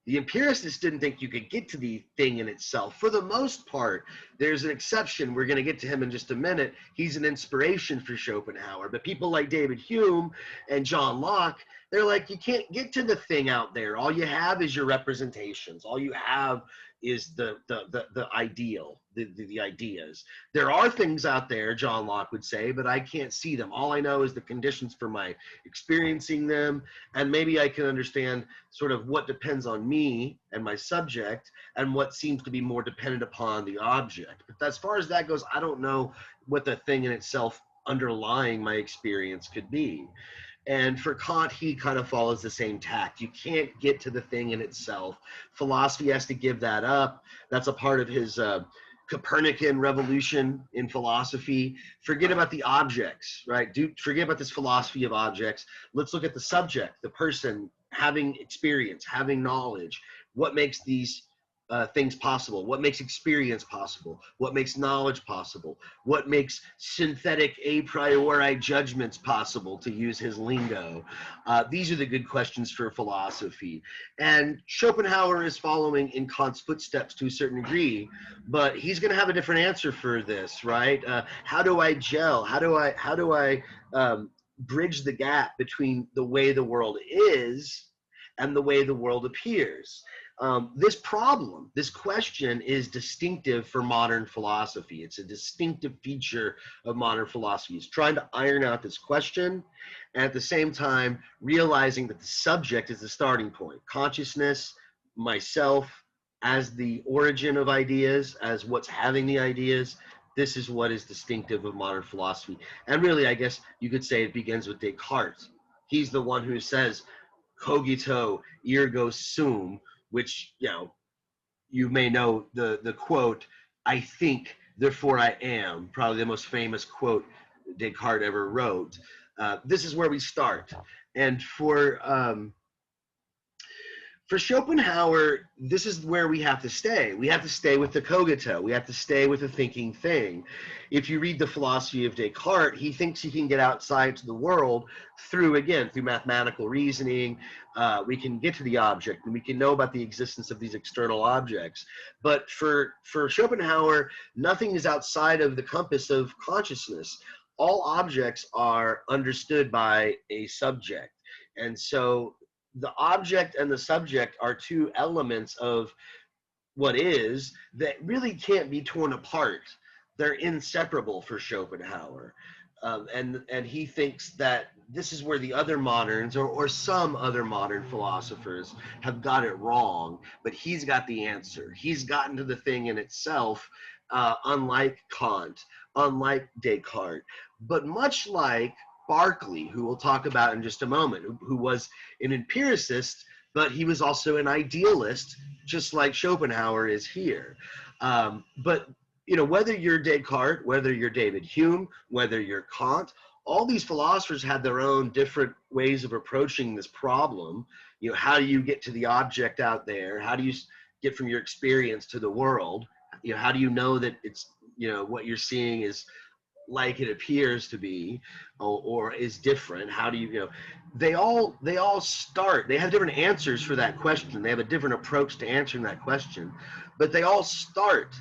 The empiricists didn't think you could get to the thing in itself. For the most part, there's an exception. We're going to get to him in just a minute. He's an inspiration for Schopenhauer. But people like David Hume and John Locke, they're like, you can't get to the thing out there. All you have is your representations. All you have is the ideal, the ideas. There are things out there, John Locke would say, but I can't see them. All I know is the conditions for my experiencing them, and maybe I can understand sort of what depends on me and my subject and what seems to be more dependent upon the object. But as far as that goes, I don't know what the thing in itself underlying my experience could be. And for Kant, he kind of follows the same tact. You can't get to the thing in itself. Philosophy has to give that up. That's a part of his Copernican revolution in philosophy. Forget about the objects, right? Forget about this philosophy of objects. Let's look at the subject, the person having experience, having knowledge. What makes these things possible? What makes experience possible? What makes knowledge possible? What makes synthetic a priori judgments possible, to use his lingo? These are the good questions for philosophy. And Schopenhauer is following in Kant's footsteps to a certain degree, but he's going to have a different answer for this, right? How do I gel? How do I bridge the gap between the way the world is and the way the world appears? This question is distinctive for modern philosophy. It's a distinctive feature of modern philosophy. It's trying to iron out this question, and at the same time realizing that the subject is the starting point. Consciousness, myself, as the origin of ideas, as what's having the ideas. This is what is distinctive of modern philosophy. And really, I guess you could say it begins with Descartes. He's the one who says, cogito ergo sum, which, you may know the quote, I think, therefore I am, probably the most famous quote Descartes ever wrote. This is where we start. And for Schopenhauer, this is where we have to stay. We have to stay with the cogito. We have to stay with the thinking thing. If you read the philosophy of Descartes, he thinks he can get outside to the world through mathematical reasoning. We can get to the object, and we can know about the existence of these external objects. But for Schopenhauer, nothing is outside of the compass of consciousness. All objects are understood by a subject. And so the object and the subject are two elements of what is that really can't be torn apart. They're inseparable for Schopenhauer. And he thinks that this is where the other moderns or some other modern philosophers have got it wrong, but he's got the answer. He's gotten to the thing in itself, unlike Kant, unlike Descartes, but much like Berkeley, who we'll talk about in just a moment, who was an empiricist, but he was also an idealist, just like Schopenhauer is here. But whether you're Descartes, whether you're David Hume, whether you're Kant, all these philosophers had their own different ways of approaching this problem. How do you get to the object out there? How do you get from your experience to the world? How do you know that it's, what you're seeing is like it appears to be, or is different? How do you, they all start, they have different answers for that question. They have a different approach to answering that question, but they all start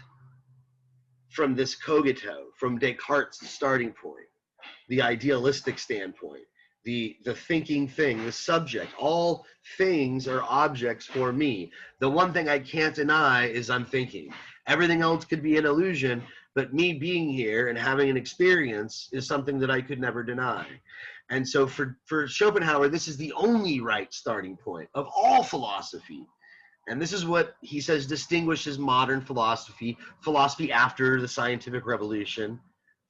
from this cogito, from Descartes' starting point, the idealistic standpoint, the thinking thing, the subject. All things are objects for me. The one thing I can't deny is I'm thinking. Everything else could be an illusion, but me being here and having an experience is something that I could never deny. And so for Schopenhauer, this is the only right starting point of all philosophy. And this is what he says distinguishes modern philosophy, philosophy after the scientific revolution,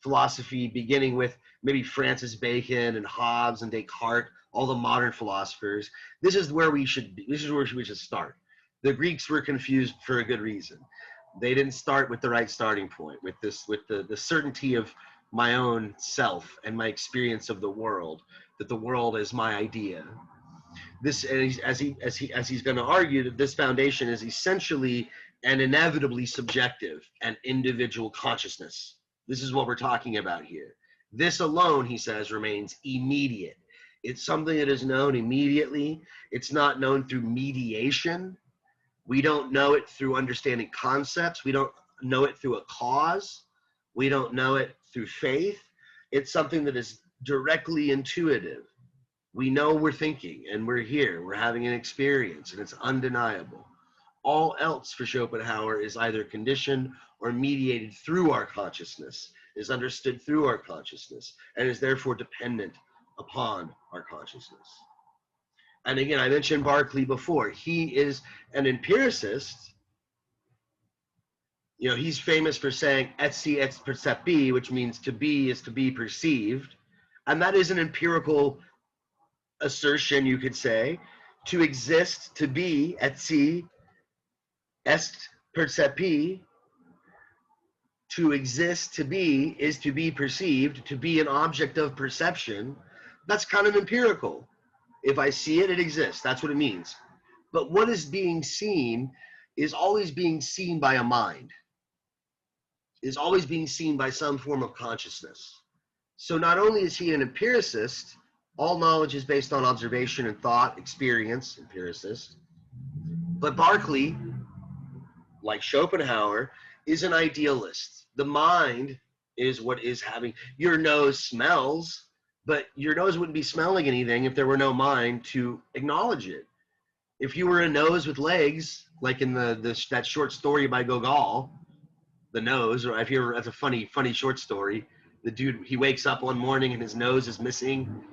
philosophy beginning with maybe Francis Bacon and Hobbes and Descartes, all the modern philosophers. This is where we should be. This is where we should start. The Greeks were confused for a good reason. They didn't start with the right starting point, with the certainty of my own self and my experience of the world, that the world is my idea. This, as he's going to argue, that this foundation is essentially and inevitably subjective and individual consciousness. This is what we're talking about here. This alone, he says, remains immediate. It's something that is known immediately. It's not known through mediation. We don't know it through understanding concepts. We don't know it through a cause. We don't know it through faith. It's something that is directly intuitive. We know we're thinking and we're here. We're having an experience, and it's undeniable. All else for Schopenhauer is either conditioned or mediated through our consciousness, is understood through our consciousness, and is therefore dependent upon our consciousness. And again, I mentioned Berkeley before. He is an empiricist. He's famous for saying etsi et percepi, which means to be is to be perceived. And that is an empirical assertion, you could say, to exist, to be, et si, est percepi, to exist, to be, is to be perceived, to be an object of perception. That's kind of empirical. If I see it, it exists. That's what it means. But what is being seen is always being seen by a mind, is always being seen by some form of consciousness. So not only is he an empiricist, all knowledge is based on observation and thought, experience, empiricist, but Berkeley, like Schopenhauer, is an idealist. The mind is what is having, your nose smells, but your nose wouldn't be smelling anything if there were no mind to acknowledge it. If you were a nose with legs, like in that short story by Gogol, The Nose, or if you ever, that's a funny short story. The dude, he wakes up one morning and his nose is missing,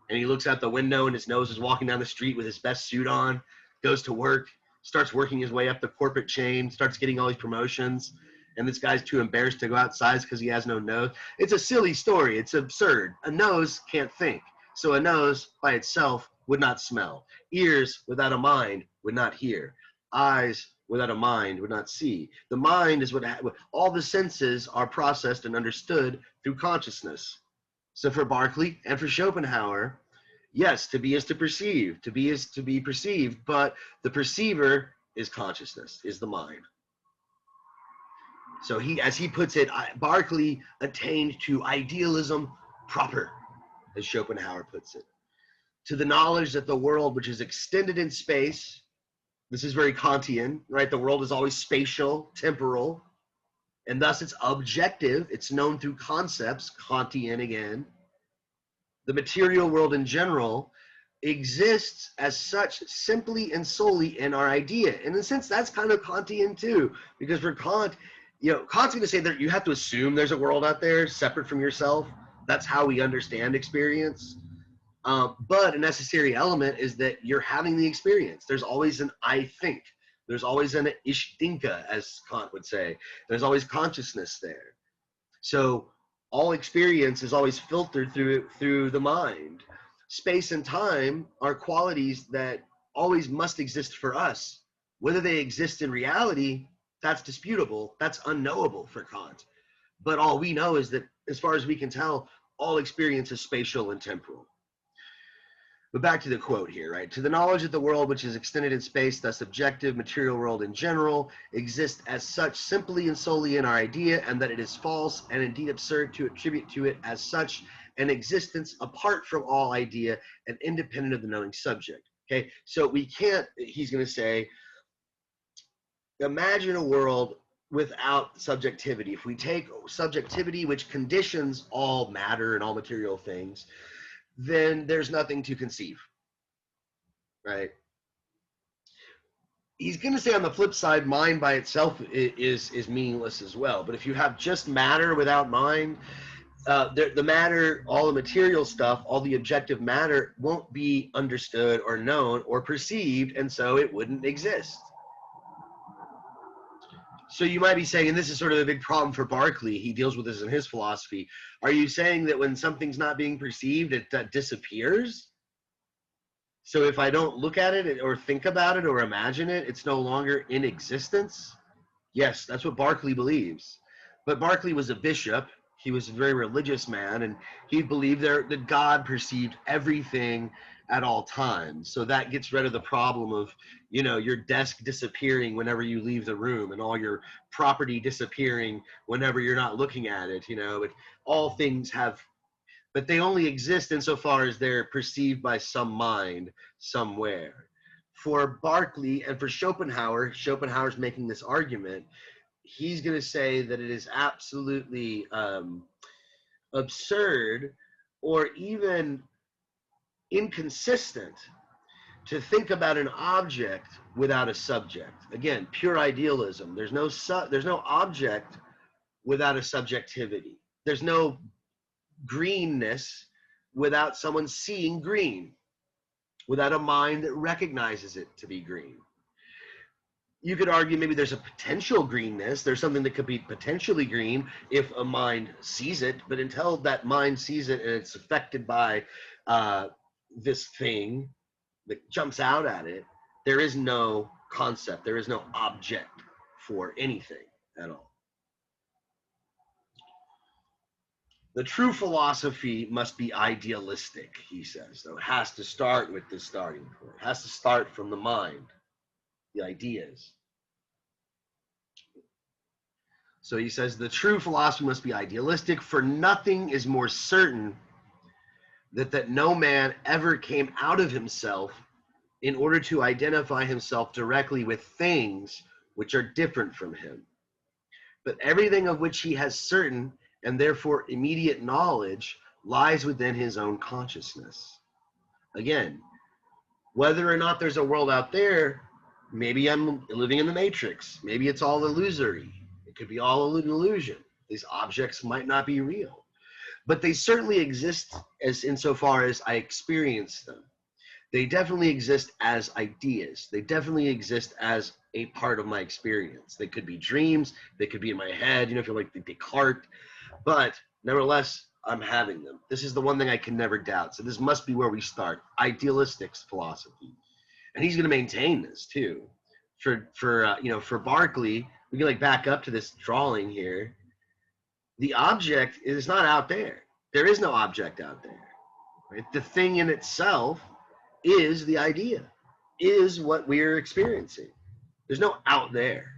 and he looks out the window and his nose is walking down the street with his best suit on, goes to work, starts working his way up the corporate chain, starts getting all these promotions, and this guy's too embarrassed to go outside because he has no nose. It's a silly story. It's absurd. A nose can't think. So a nose by itself would not smell. Ears without a mind would not hear. Eyes without a mind would not see. The mind is what all the senses are processed and understood through consciousness. So for Berkeley and for Schopenhauer, yes, to be is to perceive. To be is to be perceived, but the perceiver is consciousness, is the mind. So he, as he puts it, Berkeley attained to idealism proper, as Schopenhauer puts it, to the knowledge that the world, which is extended in space, this is very Kantian, right? The world is always spatial, temporal, and thus it's objective. It's known through concepts, Kantian again. The material world in general exists as such simply and solely in our idea. In a sense, that's kind of Kantian too, because for Kant, Kant's going to say that you have to assume there's a world out there separate from yourself. That's how we understand experience. But a necessary element is that you're having the experience. There's always an I think. There's always an ich denke, as Kant would say. There's always consciousness there. So all experience is always filtered through the mind. Space and time are qualities that always must exist for us. Whether they exist in reality, that's disputable. That's unknowable for Kant. But all we know is that, as far as we can tell, all experience is spatial and temporal. But back to the quote here, right? To the knowledge that the world, which is extended in space, thus objective, material world in general, exists as such simply and solely in our idea, and that it is false and indeed absurd to attribute to it as such an existence apart from all idea and independent of the knowing subject. Okay, so we can't, he's going to say, imagine a world without subjectivity. If we take subjectivity, which conditions all matter and all material things, then there's nothing to conceive, right? He's going to say on the flip side, mind by itself is meaningless as well. But if you have just matter without mind, the matter, all the material stuff, all the objective matter won't be understood or known or perceived, and so it wouldn't exist. So you might be saying, and this is sort of a big problem for Berkeley, he deals with this in his philosophy, are you saying that when something's not being perceived, it disappears? So if I don't look at it or think about it or imagine it, it's no longer in existence? Yes, that's what Berkeley believes. But Berkeley was a bishop. He was a very religious man, and he believed that God perceived everything at all times. So that gets rid of the problem of, your desk disappearing whenever you leave the room and all your property disappearing whenever you're not looking at it, but all things have, but they only exist insofar as they're perceived by some mind somewhere. For Berkeley and for Schopenhauer's making this argument, he's going to say that it is absolutely absurd or even inconsistent to think about an object without a subject. Again, pure idealism. There's no object without a subjectivity. There's no greenness without someone seeing green, without a mind that recognizes it to be green. You could argue maybe there's a potential greenness. There's something that could be potentially green if a mind sees it, but until that mind sees it and it's affected by this thing that jumps out at it, there is no concept, there is no object for anything at all. The true philosophy must be idealistic, he says. So it has to start with the starting point. It has to start from the mind, the ideas. So he says the true philosophy must be idealistic, for nothing is more certain that no man ever came out of himself in order to identify himself directly with things which are different from him. But everything of which he has certain and therefore immediate knowledge lies within his own consciousness. Again, whether or not there's a world out there, maybe I'm living in the matrix, maybe it's all illusory, it could be all an illusion. These objects might not be real, but they certainly exist as insofar as I experience them. They definitely exist as ideas. They definitely exist as a part of my experience. They could be dreams, they could be in my head, if you're like the Descartes, but nevertheless, I'm having them. This is the one thing I can never doubt. So this must be where we start, idealistic philosophy. And he's going to maintain this too. For Berkeley, we can back up to this drawing here. The object is not out there. There is no object out there. Right? The thing in itself is the idea, is what we're experiencing. There's no out there.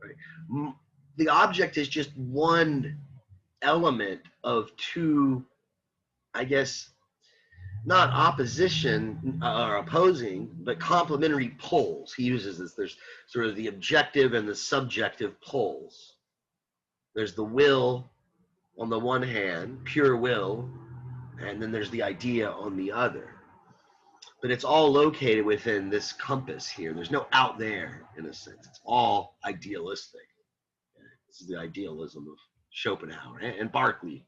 Right? The object is just one element of two, I guess, not opposition or opposing, but complementary poles. He uses this. There's sort of the objective and the subjective poles. There's the will on the one hand, pure will, and then there's the idea on the other. But it's all located within this compass here. There's no out there, in a sense. It's all idealistic. This is the idealism of Schopenhauer and Berkeley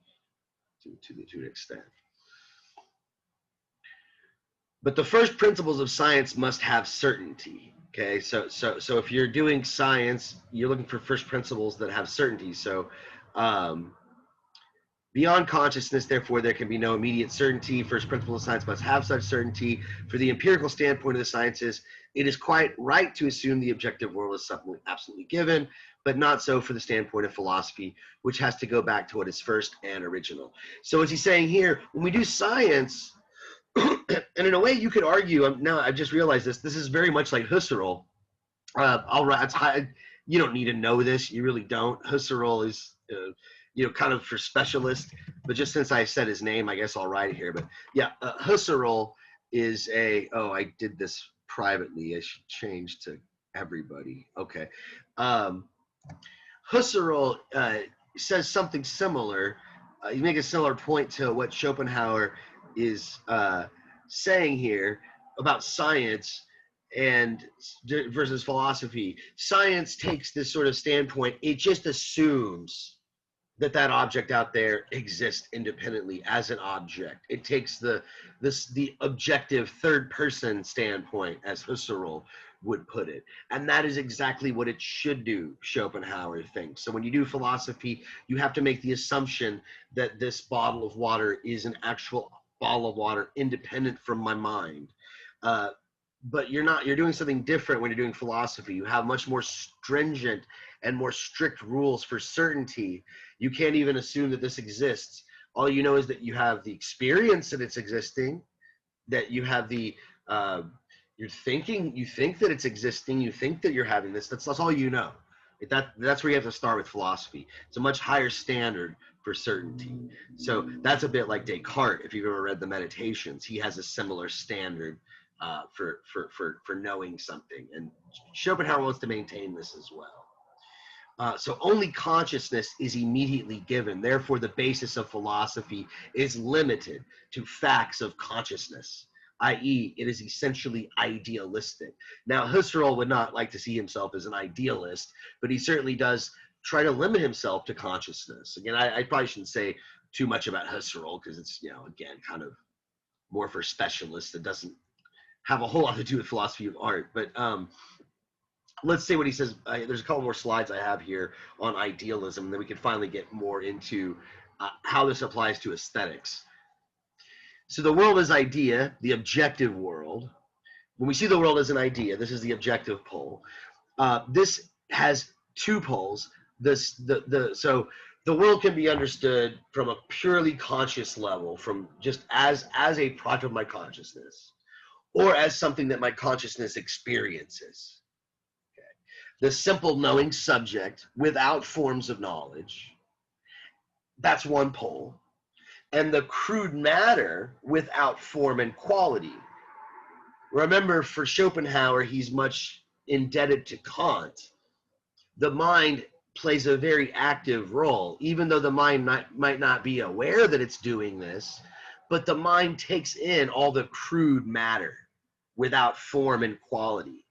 to an extent. But the first principles of science must have certainty. Okay, so if you're doing science, you're looking for first principles that have certainty. So beyond consciousness, therefore, there can be no immediate certainty. First principles of science must have such certainty. For the empirical standpoint of the sciences, it is quite right to assume the objective world is something absolutely given, but not so for the standpoint of philosophy, which has to go back to what is first and original. So as he's saying here, when we do science, and in a way you could argue, now I've just realized this is very much like Husserl. You don't need to know this, you really don't. Husserl is kind of for specialists, but just since I said his name, I guess I'll write it here. But yeah, Husserl is I did this privately. I should change to everybody. Okay. Husserl says something similar. You make a similar point to what Schopenhauer is saying here about science and versus philosophy. Science takes this sort of standpoint. It just assumes that object out there exists independently as an object. It takes the objective third person standpoint, as Husserl would put it. And that is exactly what it should do, Schopenhauer thinks. So when you do philosophy, you have to make the assumption that this bottle of water is an actual bottle of water independent from my mind. But you're doing something different when you're doing philosophy. You have much more stringent and more strict rules for certainty. You can't even assume that this exists. All you know is that you have the experience that it's existing, that you have the you think that it's existing, you think that you're having this. That's all you know. That's where you have to start with philosophy. It's a much higher standard for certainty. So that's a bit like Descartes. If you've ever read the Meditations, he has a similar standard for knowing something, and Schopenhauer wants to maintain this as well. So only consciousness is immediately given. Therefore, the basis of philosophy is limited to facts of consciousness, i.e., it is essentially idealistic. Now, Husserl would not like to see himself as an idealist, but he certainly does try to limit himself to consciousness. Again, I probably shouldn't say too much about Husserl because it's, again, kind of more for specialists that doesn't have a whole lot to do with philosophy of art. But let's say what he says. There's a couple more slides I have here on idealism, and then we can finally get more into how this applies to aesthetics. So the world is idea, the objective world. When we see the world as an idea, this is the objective pole. This has two poles. So the world can be understood from a purely conscious level, from just as a product of my consciousness, or as something that my consciousness experiences. Okay. The simple knowing subject without forms of knowledge, that's one pole. And the crude matter without form and quality. Remember, for Schopenhauer, he's much indebted to Kant. The mind plays a very active role, even though the mind might not be aware that it's doing this, but the mind takes in all the crude matter without form and quality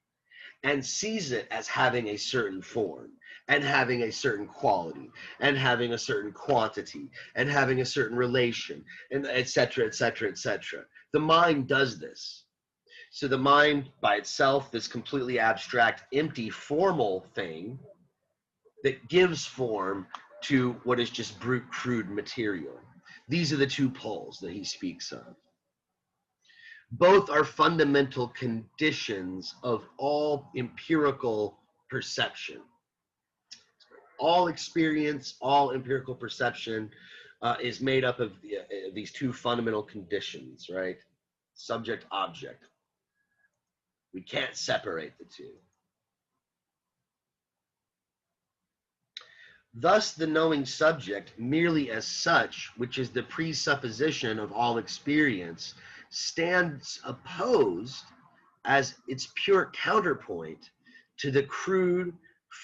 and sees it as having a certain form and having a certain quality and having a certain quantity and having a certain relation, and et cetera, et cetera, et cetera. The mind does this. So the mind by itself, this completely abstract, empty, formal thing that gives form to what is just brute, crude material. These are the two poles that he speaks of. Both are fundamental conditions of all empirical perception. All experience, all empirical perception is made up of these two fundamental conditions, right? Subject, object. We can't separate the two. Thus, the knowing subject, merely as such, which is the presupposition of all experience, stands opposed as its pure counterpoint to the crude,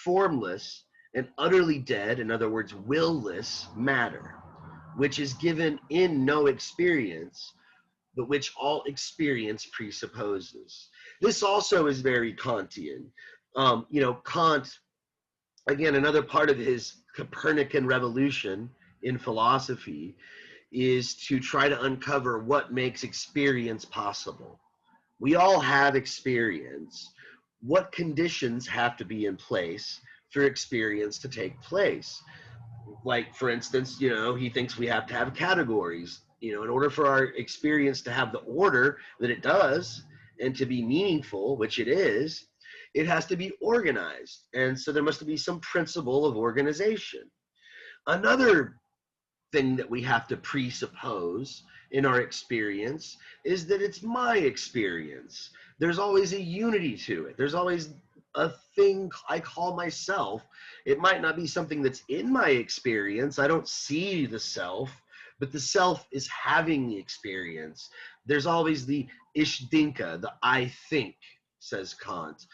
formless, and utterly dead, in other words, will-less matter, which is given in no experience, but which all experience presupposes. This also is very Kantian. Kant, again, another part of his Copernican revolution in philosophy is to try to uncover what makes experience possible. We all have experience. What conditions have to be in place for experience to take place? Like, for instance, he thinks we have to have categories. In order for our experience to have the order that it does and to be meaningful, which it is, it has to be organized. And so there must be some principle of organization. Another thing that we have to presuppose in our experience is that it's my experience. There's always a unity to it. There's always a thing I call myself. It might not be something that's in my experience. I don't see the self, but the self is having the experience. There's always the ich denke, the I think, says Kant.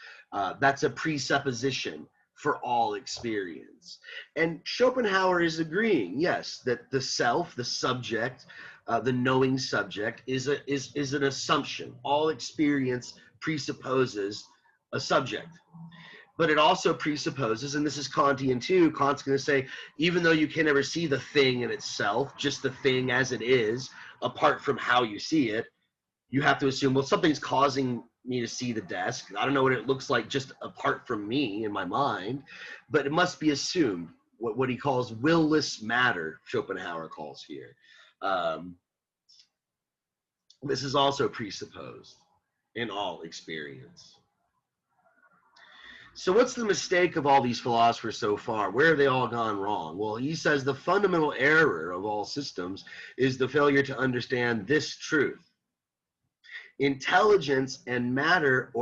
That's a presupposition for all experience. And Schopenhauer is agreeing, yes, that the self, the subject, the knowing subject is an assumption. All experience presupposes a subject. But it also presupposes, and this is Kantian too, Kant's going to say, even though you can never see the thing in itself, just the thing as it is, apart from how you see it, you have to assume, well, something's causing me to see the desk. I don't know what it looks like just apart from me in my mind, but it must be assumed, what he calls will-less matter, Schopenhauer calls here. This is also presupposed in all experience. So what's the mistake of all these philosophers so far? Where have they all gone wrong? Well, he says the fundamental error of all systems is the failure to understand this truth. Intelligence and matter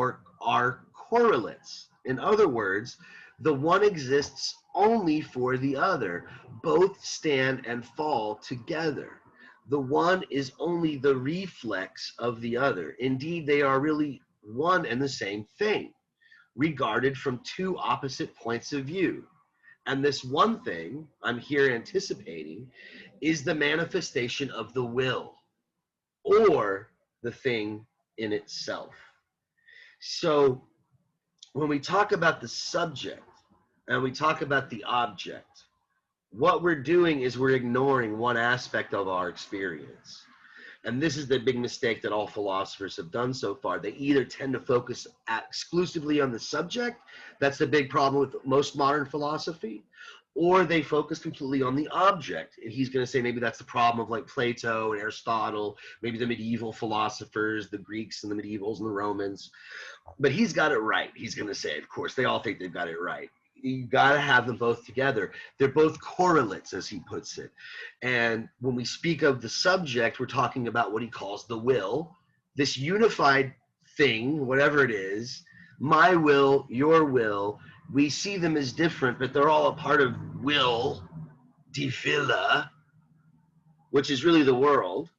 are correlates. In other words, the one exists only for the other. Both stand and fall together. The one is only the reflex of the other. Indeed, they are really one and the same thing, regarded from two opposite points of view. And this one thing I'm here anticipating is the manifestation of the will, or the thing in itself. So when we talk about the subject and we talk about the object, what we're doing is we're ignoring one aspect of our experience. And this is the big mistake that all philosophers have done so far. They either tend to focus exclusively on the subject. That's the big problem with most modern philosophy. or they focus completely on the object. And he's going to say maybe that's the problem of like Plato and Aristotle, maybe the medieval philosophers, the Greeks and the medievals and the Romans. But he's got it right. He's going to say, of course, they all think they've got it right. You got to have them both together. They're both correlates, as he puts it. And when we speak of the subject, we're talking about what he calls the will, this unified thing, whatever it is, my will, your will. We see them as different, but they're all a part of will, die Wille, which is really the world.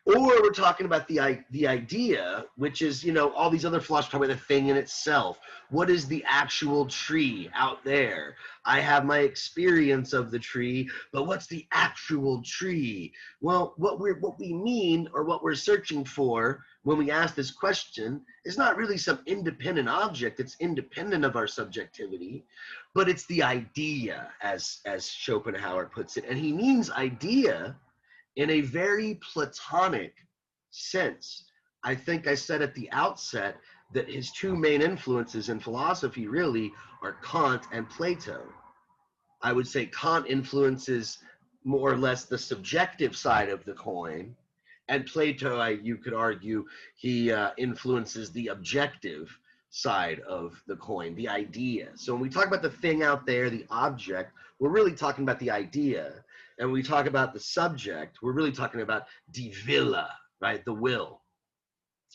Or we're talking about the idea, which is, you know, all these other philosophers talk about the thing in itself. What is the actual tree out there? I have my experience of the tree, but what's the actual tree? Well, what we mean, or what we're searching for when we ask this question, is not really some independent object. It's independent of our subjectivity, but it's the idea, as Schopenhauer puts it. And he means idea in a very Platonic sense. I think I said at the outset that his two main influences in philosophy really are Kant and Plato. I would say Kant influences more or less the subjective side of the coin, and Plato, you could argue, he influences the objective side of the coin, the idea. So when we talk about the thing out there, the object, we're really talking about the idea. And when we talk about the subject, we're really talking about die Wille, right? The will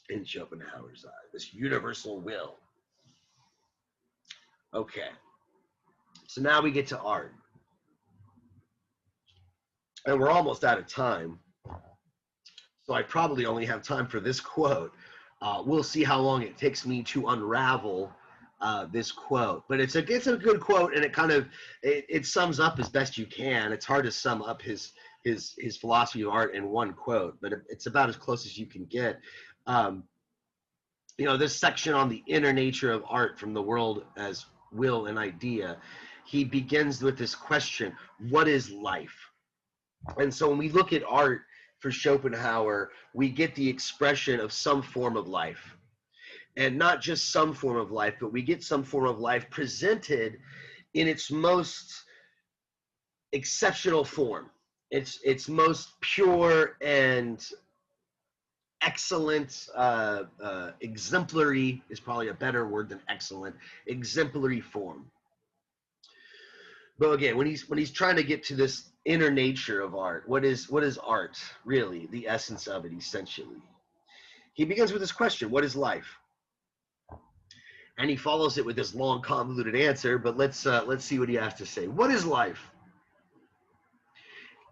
in Schopenhauer's eye, this universal will. Okay, so now we get to art. And we're almost out of time. So I probably only have time for this quote. We'll see how long it takes me to unravel this quote, but it's a good quote, and it kind of it sums up as best you can. It's hard to sum up his philosophy of art in one quote, but it's about as close as you can get. You know, this section on the inner nature of art from the world as will and idea, he begins with this question: what is life? And so when we look at art for Schopenhauer, we get the expression of some form of life. And not just some form of life, but we get some form of life presented in its most exceptional form. Its most pure and excellent, exemplary is probably a better word than excellent, exemplary form. But again, when he's trying to get to this inner nature of art, what is art really? The essence of it, essentially. He begins with this question: what is life? And he follows it with this long, convoluted answer, but let's see what he has to say. What is life?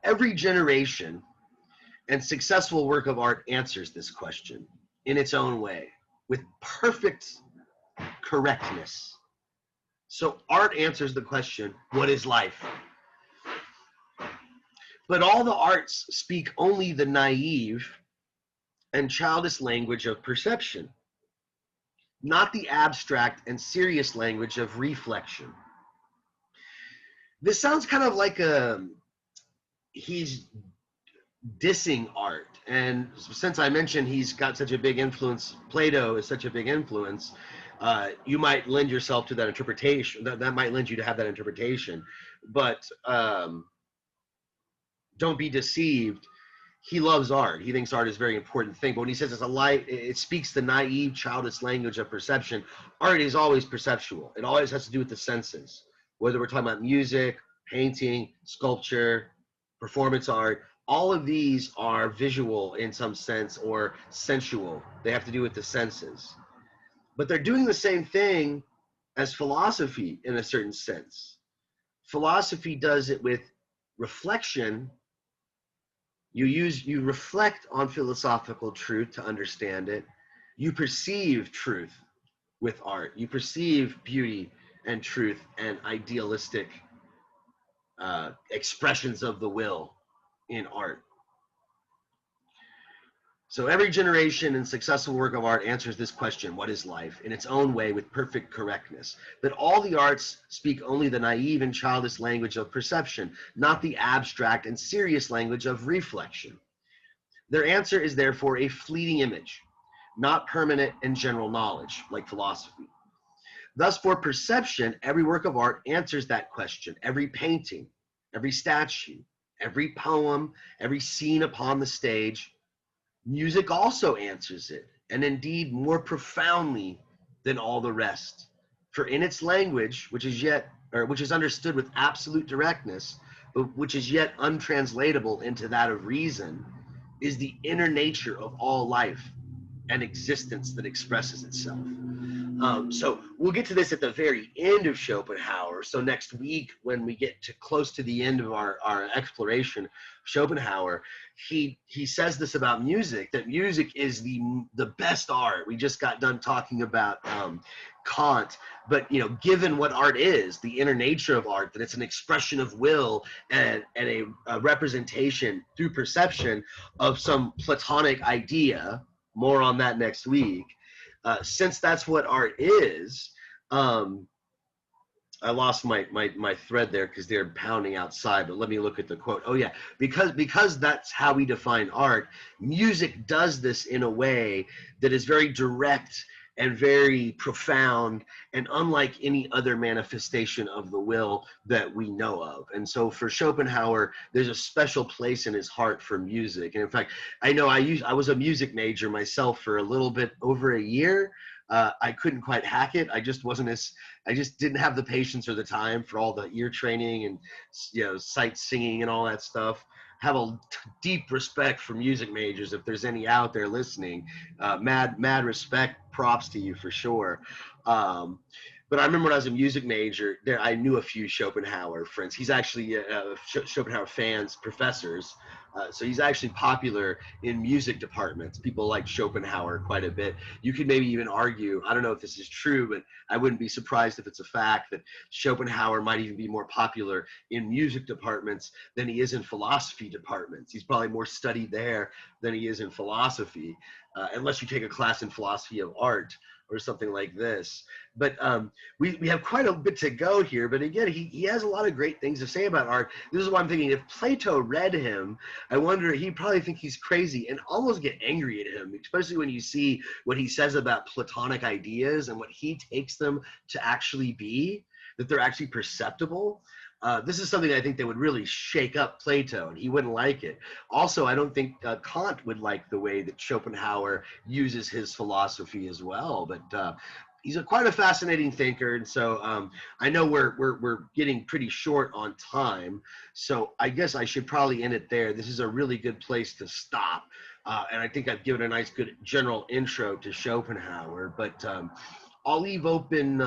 Every generation and successful work of art answers this question in its own way, with perfect correctness. So art answers the question, what is life? But all the arts speak only the naive and childish language of perception, not the abstract and serious language of reflection. This sounds kind of like he's dissing art. And since I mentioned he's got such a big influence, Plato is such a big influence, you might lend yourself to that interpretation. That might lend you to have that interpretation. But don't be deceived. He loves art. He thinks art is a very important thing. But when he says it's a light, it speaks the naive, childish language of perception. Art is always perceptual. It always has to do with the senses. Whether we're talking about music, painting, sculpture, performance art, all of these are visual in some sense or sensual. They have to do with the senses. But they're doing the same thing as philosophy in a certain sense. Philosophy does it with reflection. You reflect on philosophical truth to understand it. You perceive truth with art. You perceive beauty and truth and idealistic expressions of the will in art. So every generation and successful work of art answers this question, what is life, in its own way with perfect correctness. But all the arts speak only the naive and childish language of perception, not the abstract and serious language of reflection. Their answer is therefore a fleeting image, not permanent and general knowledge, like philosophy. Thus, for perception, every work of art answers that question. Every painting, every statue, every poem, every scene upon the stage. Music also answers it, and indeed more profoundly than all the rest. For in its language, which is understood with absolute directness, but which is yet untranslatable into that of reason, is the inner nature of all life and existence that expresses itself. So we'll get to this at the very end of Schopenhauer. So next week, when we get to close to the end of our exploration of Schopenhauer, he says this about music, that music is the best art. We just got done talking about Kant, but given what art is, the inner nature of art, that it's an expression of will and a representation through perception of some Platonic idea. More on that next week. Since that's what art is, I lost my thread there because they're pounding outside, but let me look at the quote. Oh yeah, because that's how we define art, music does this in a way that is very direct and very profound and unlike any other manifestation of the will that we know of. And so for Schopenhauer, there's a special place in his heart for music. And in fact, I know I was a music major myself for a little bit over a year. I couldn't quite hack it. I just didn't have the patience or the time for all the ear training and sight singing and all that stuff. Have a deep respect for music majors if there's any out there listening. Mad respect, props to you for sure. But I remember when I was a music major, I knew a few Schopenhauer friends. He's actually Schopenhauer fans, professors. So he's actually popular in music departments. People like Schopenhauer quite a bit. You could maybe even argue, I don't know if this is true, but I wouldn't be surprised if it's a fact, that Schopenhauer might even be more popular in music departments than he is in philosophy departments. He's probably more studied there than he is in philosophy, unless you take a class in philosophy of art or something like this. But we have quite a bit to go here. But again, he has a lot of great things to say about art. This is why I'm thinking, if Plato read him, I wonder, he'd probably think he's crazy and almost get angry at him, especially when you see what he says about Platonic ideas and what he takes them to actually be, that they're actually perceptible. This is something I think that would really shake up Plato, and he wouldn't like it. Also, I don't think Kant would like the way that Schopenhauer uses his philosophy as well. But he's quite a fascinating thinker, and so I know we're getting pretty short on time. So I guess I should probably end it there. This is a really good place to stop, and I think I've given a nice, good general intro to Schopenhauer. But I'll leave open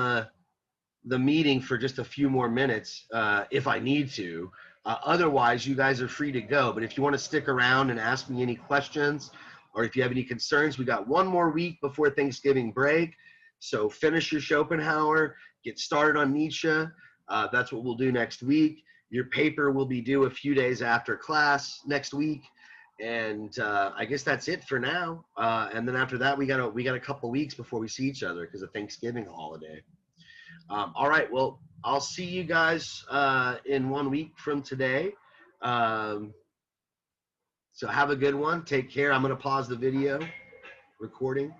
the meeting for just a few more minutes if I need to. Otherwise, you guys are free to go. But if you want to stick around and ask me any questions, or if you have any concerns, we got one more week before Thanksgiving break. So finish your Schopenhauer, get started on Nietzsche. That's what we'll do next week. Your paper will be due a few days after class next week. And I guess that's it for now. And then after that, we got a couple weeks before we see each other because of Thanksgiving holiday. All right, well, I'll see you guys in 1 week from today. So have a good one. Take care. I'm going to pause the video recording.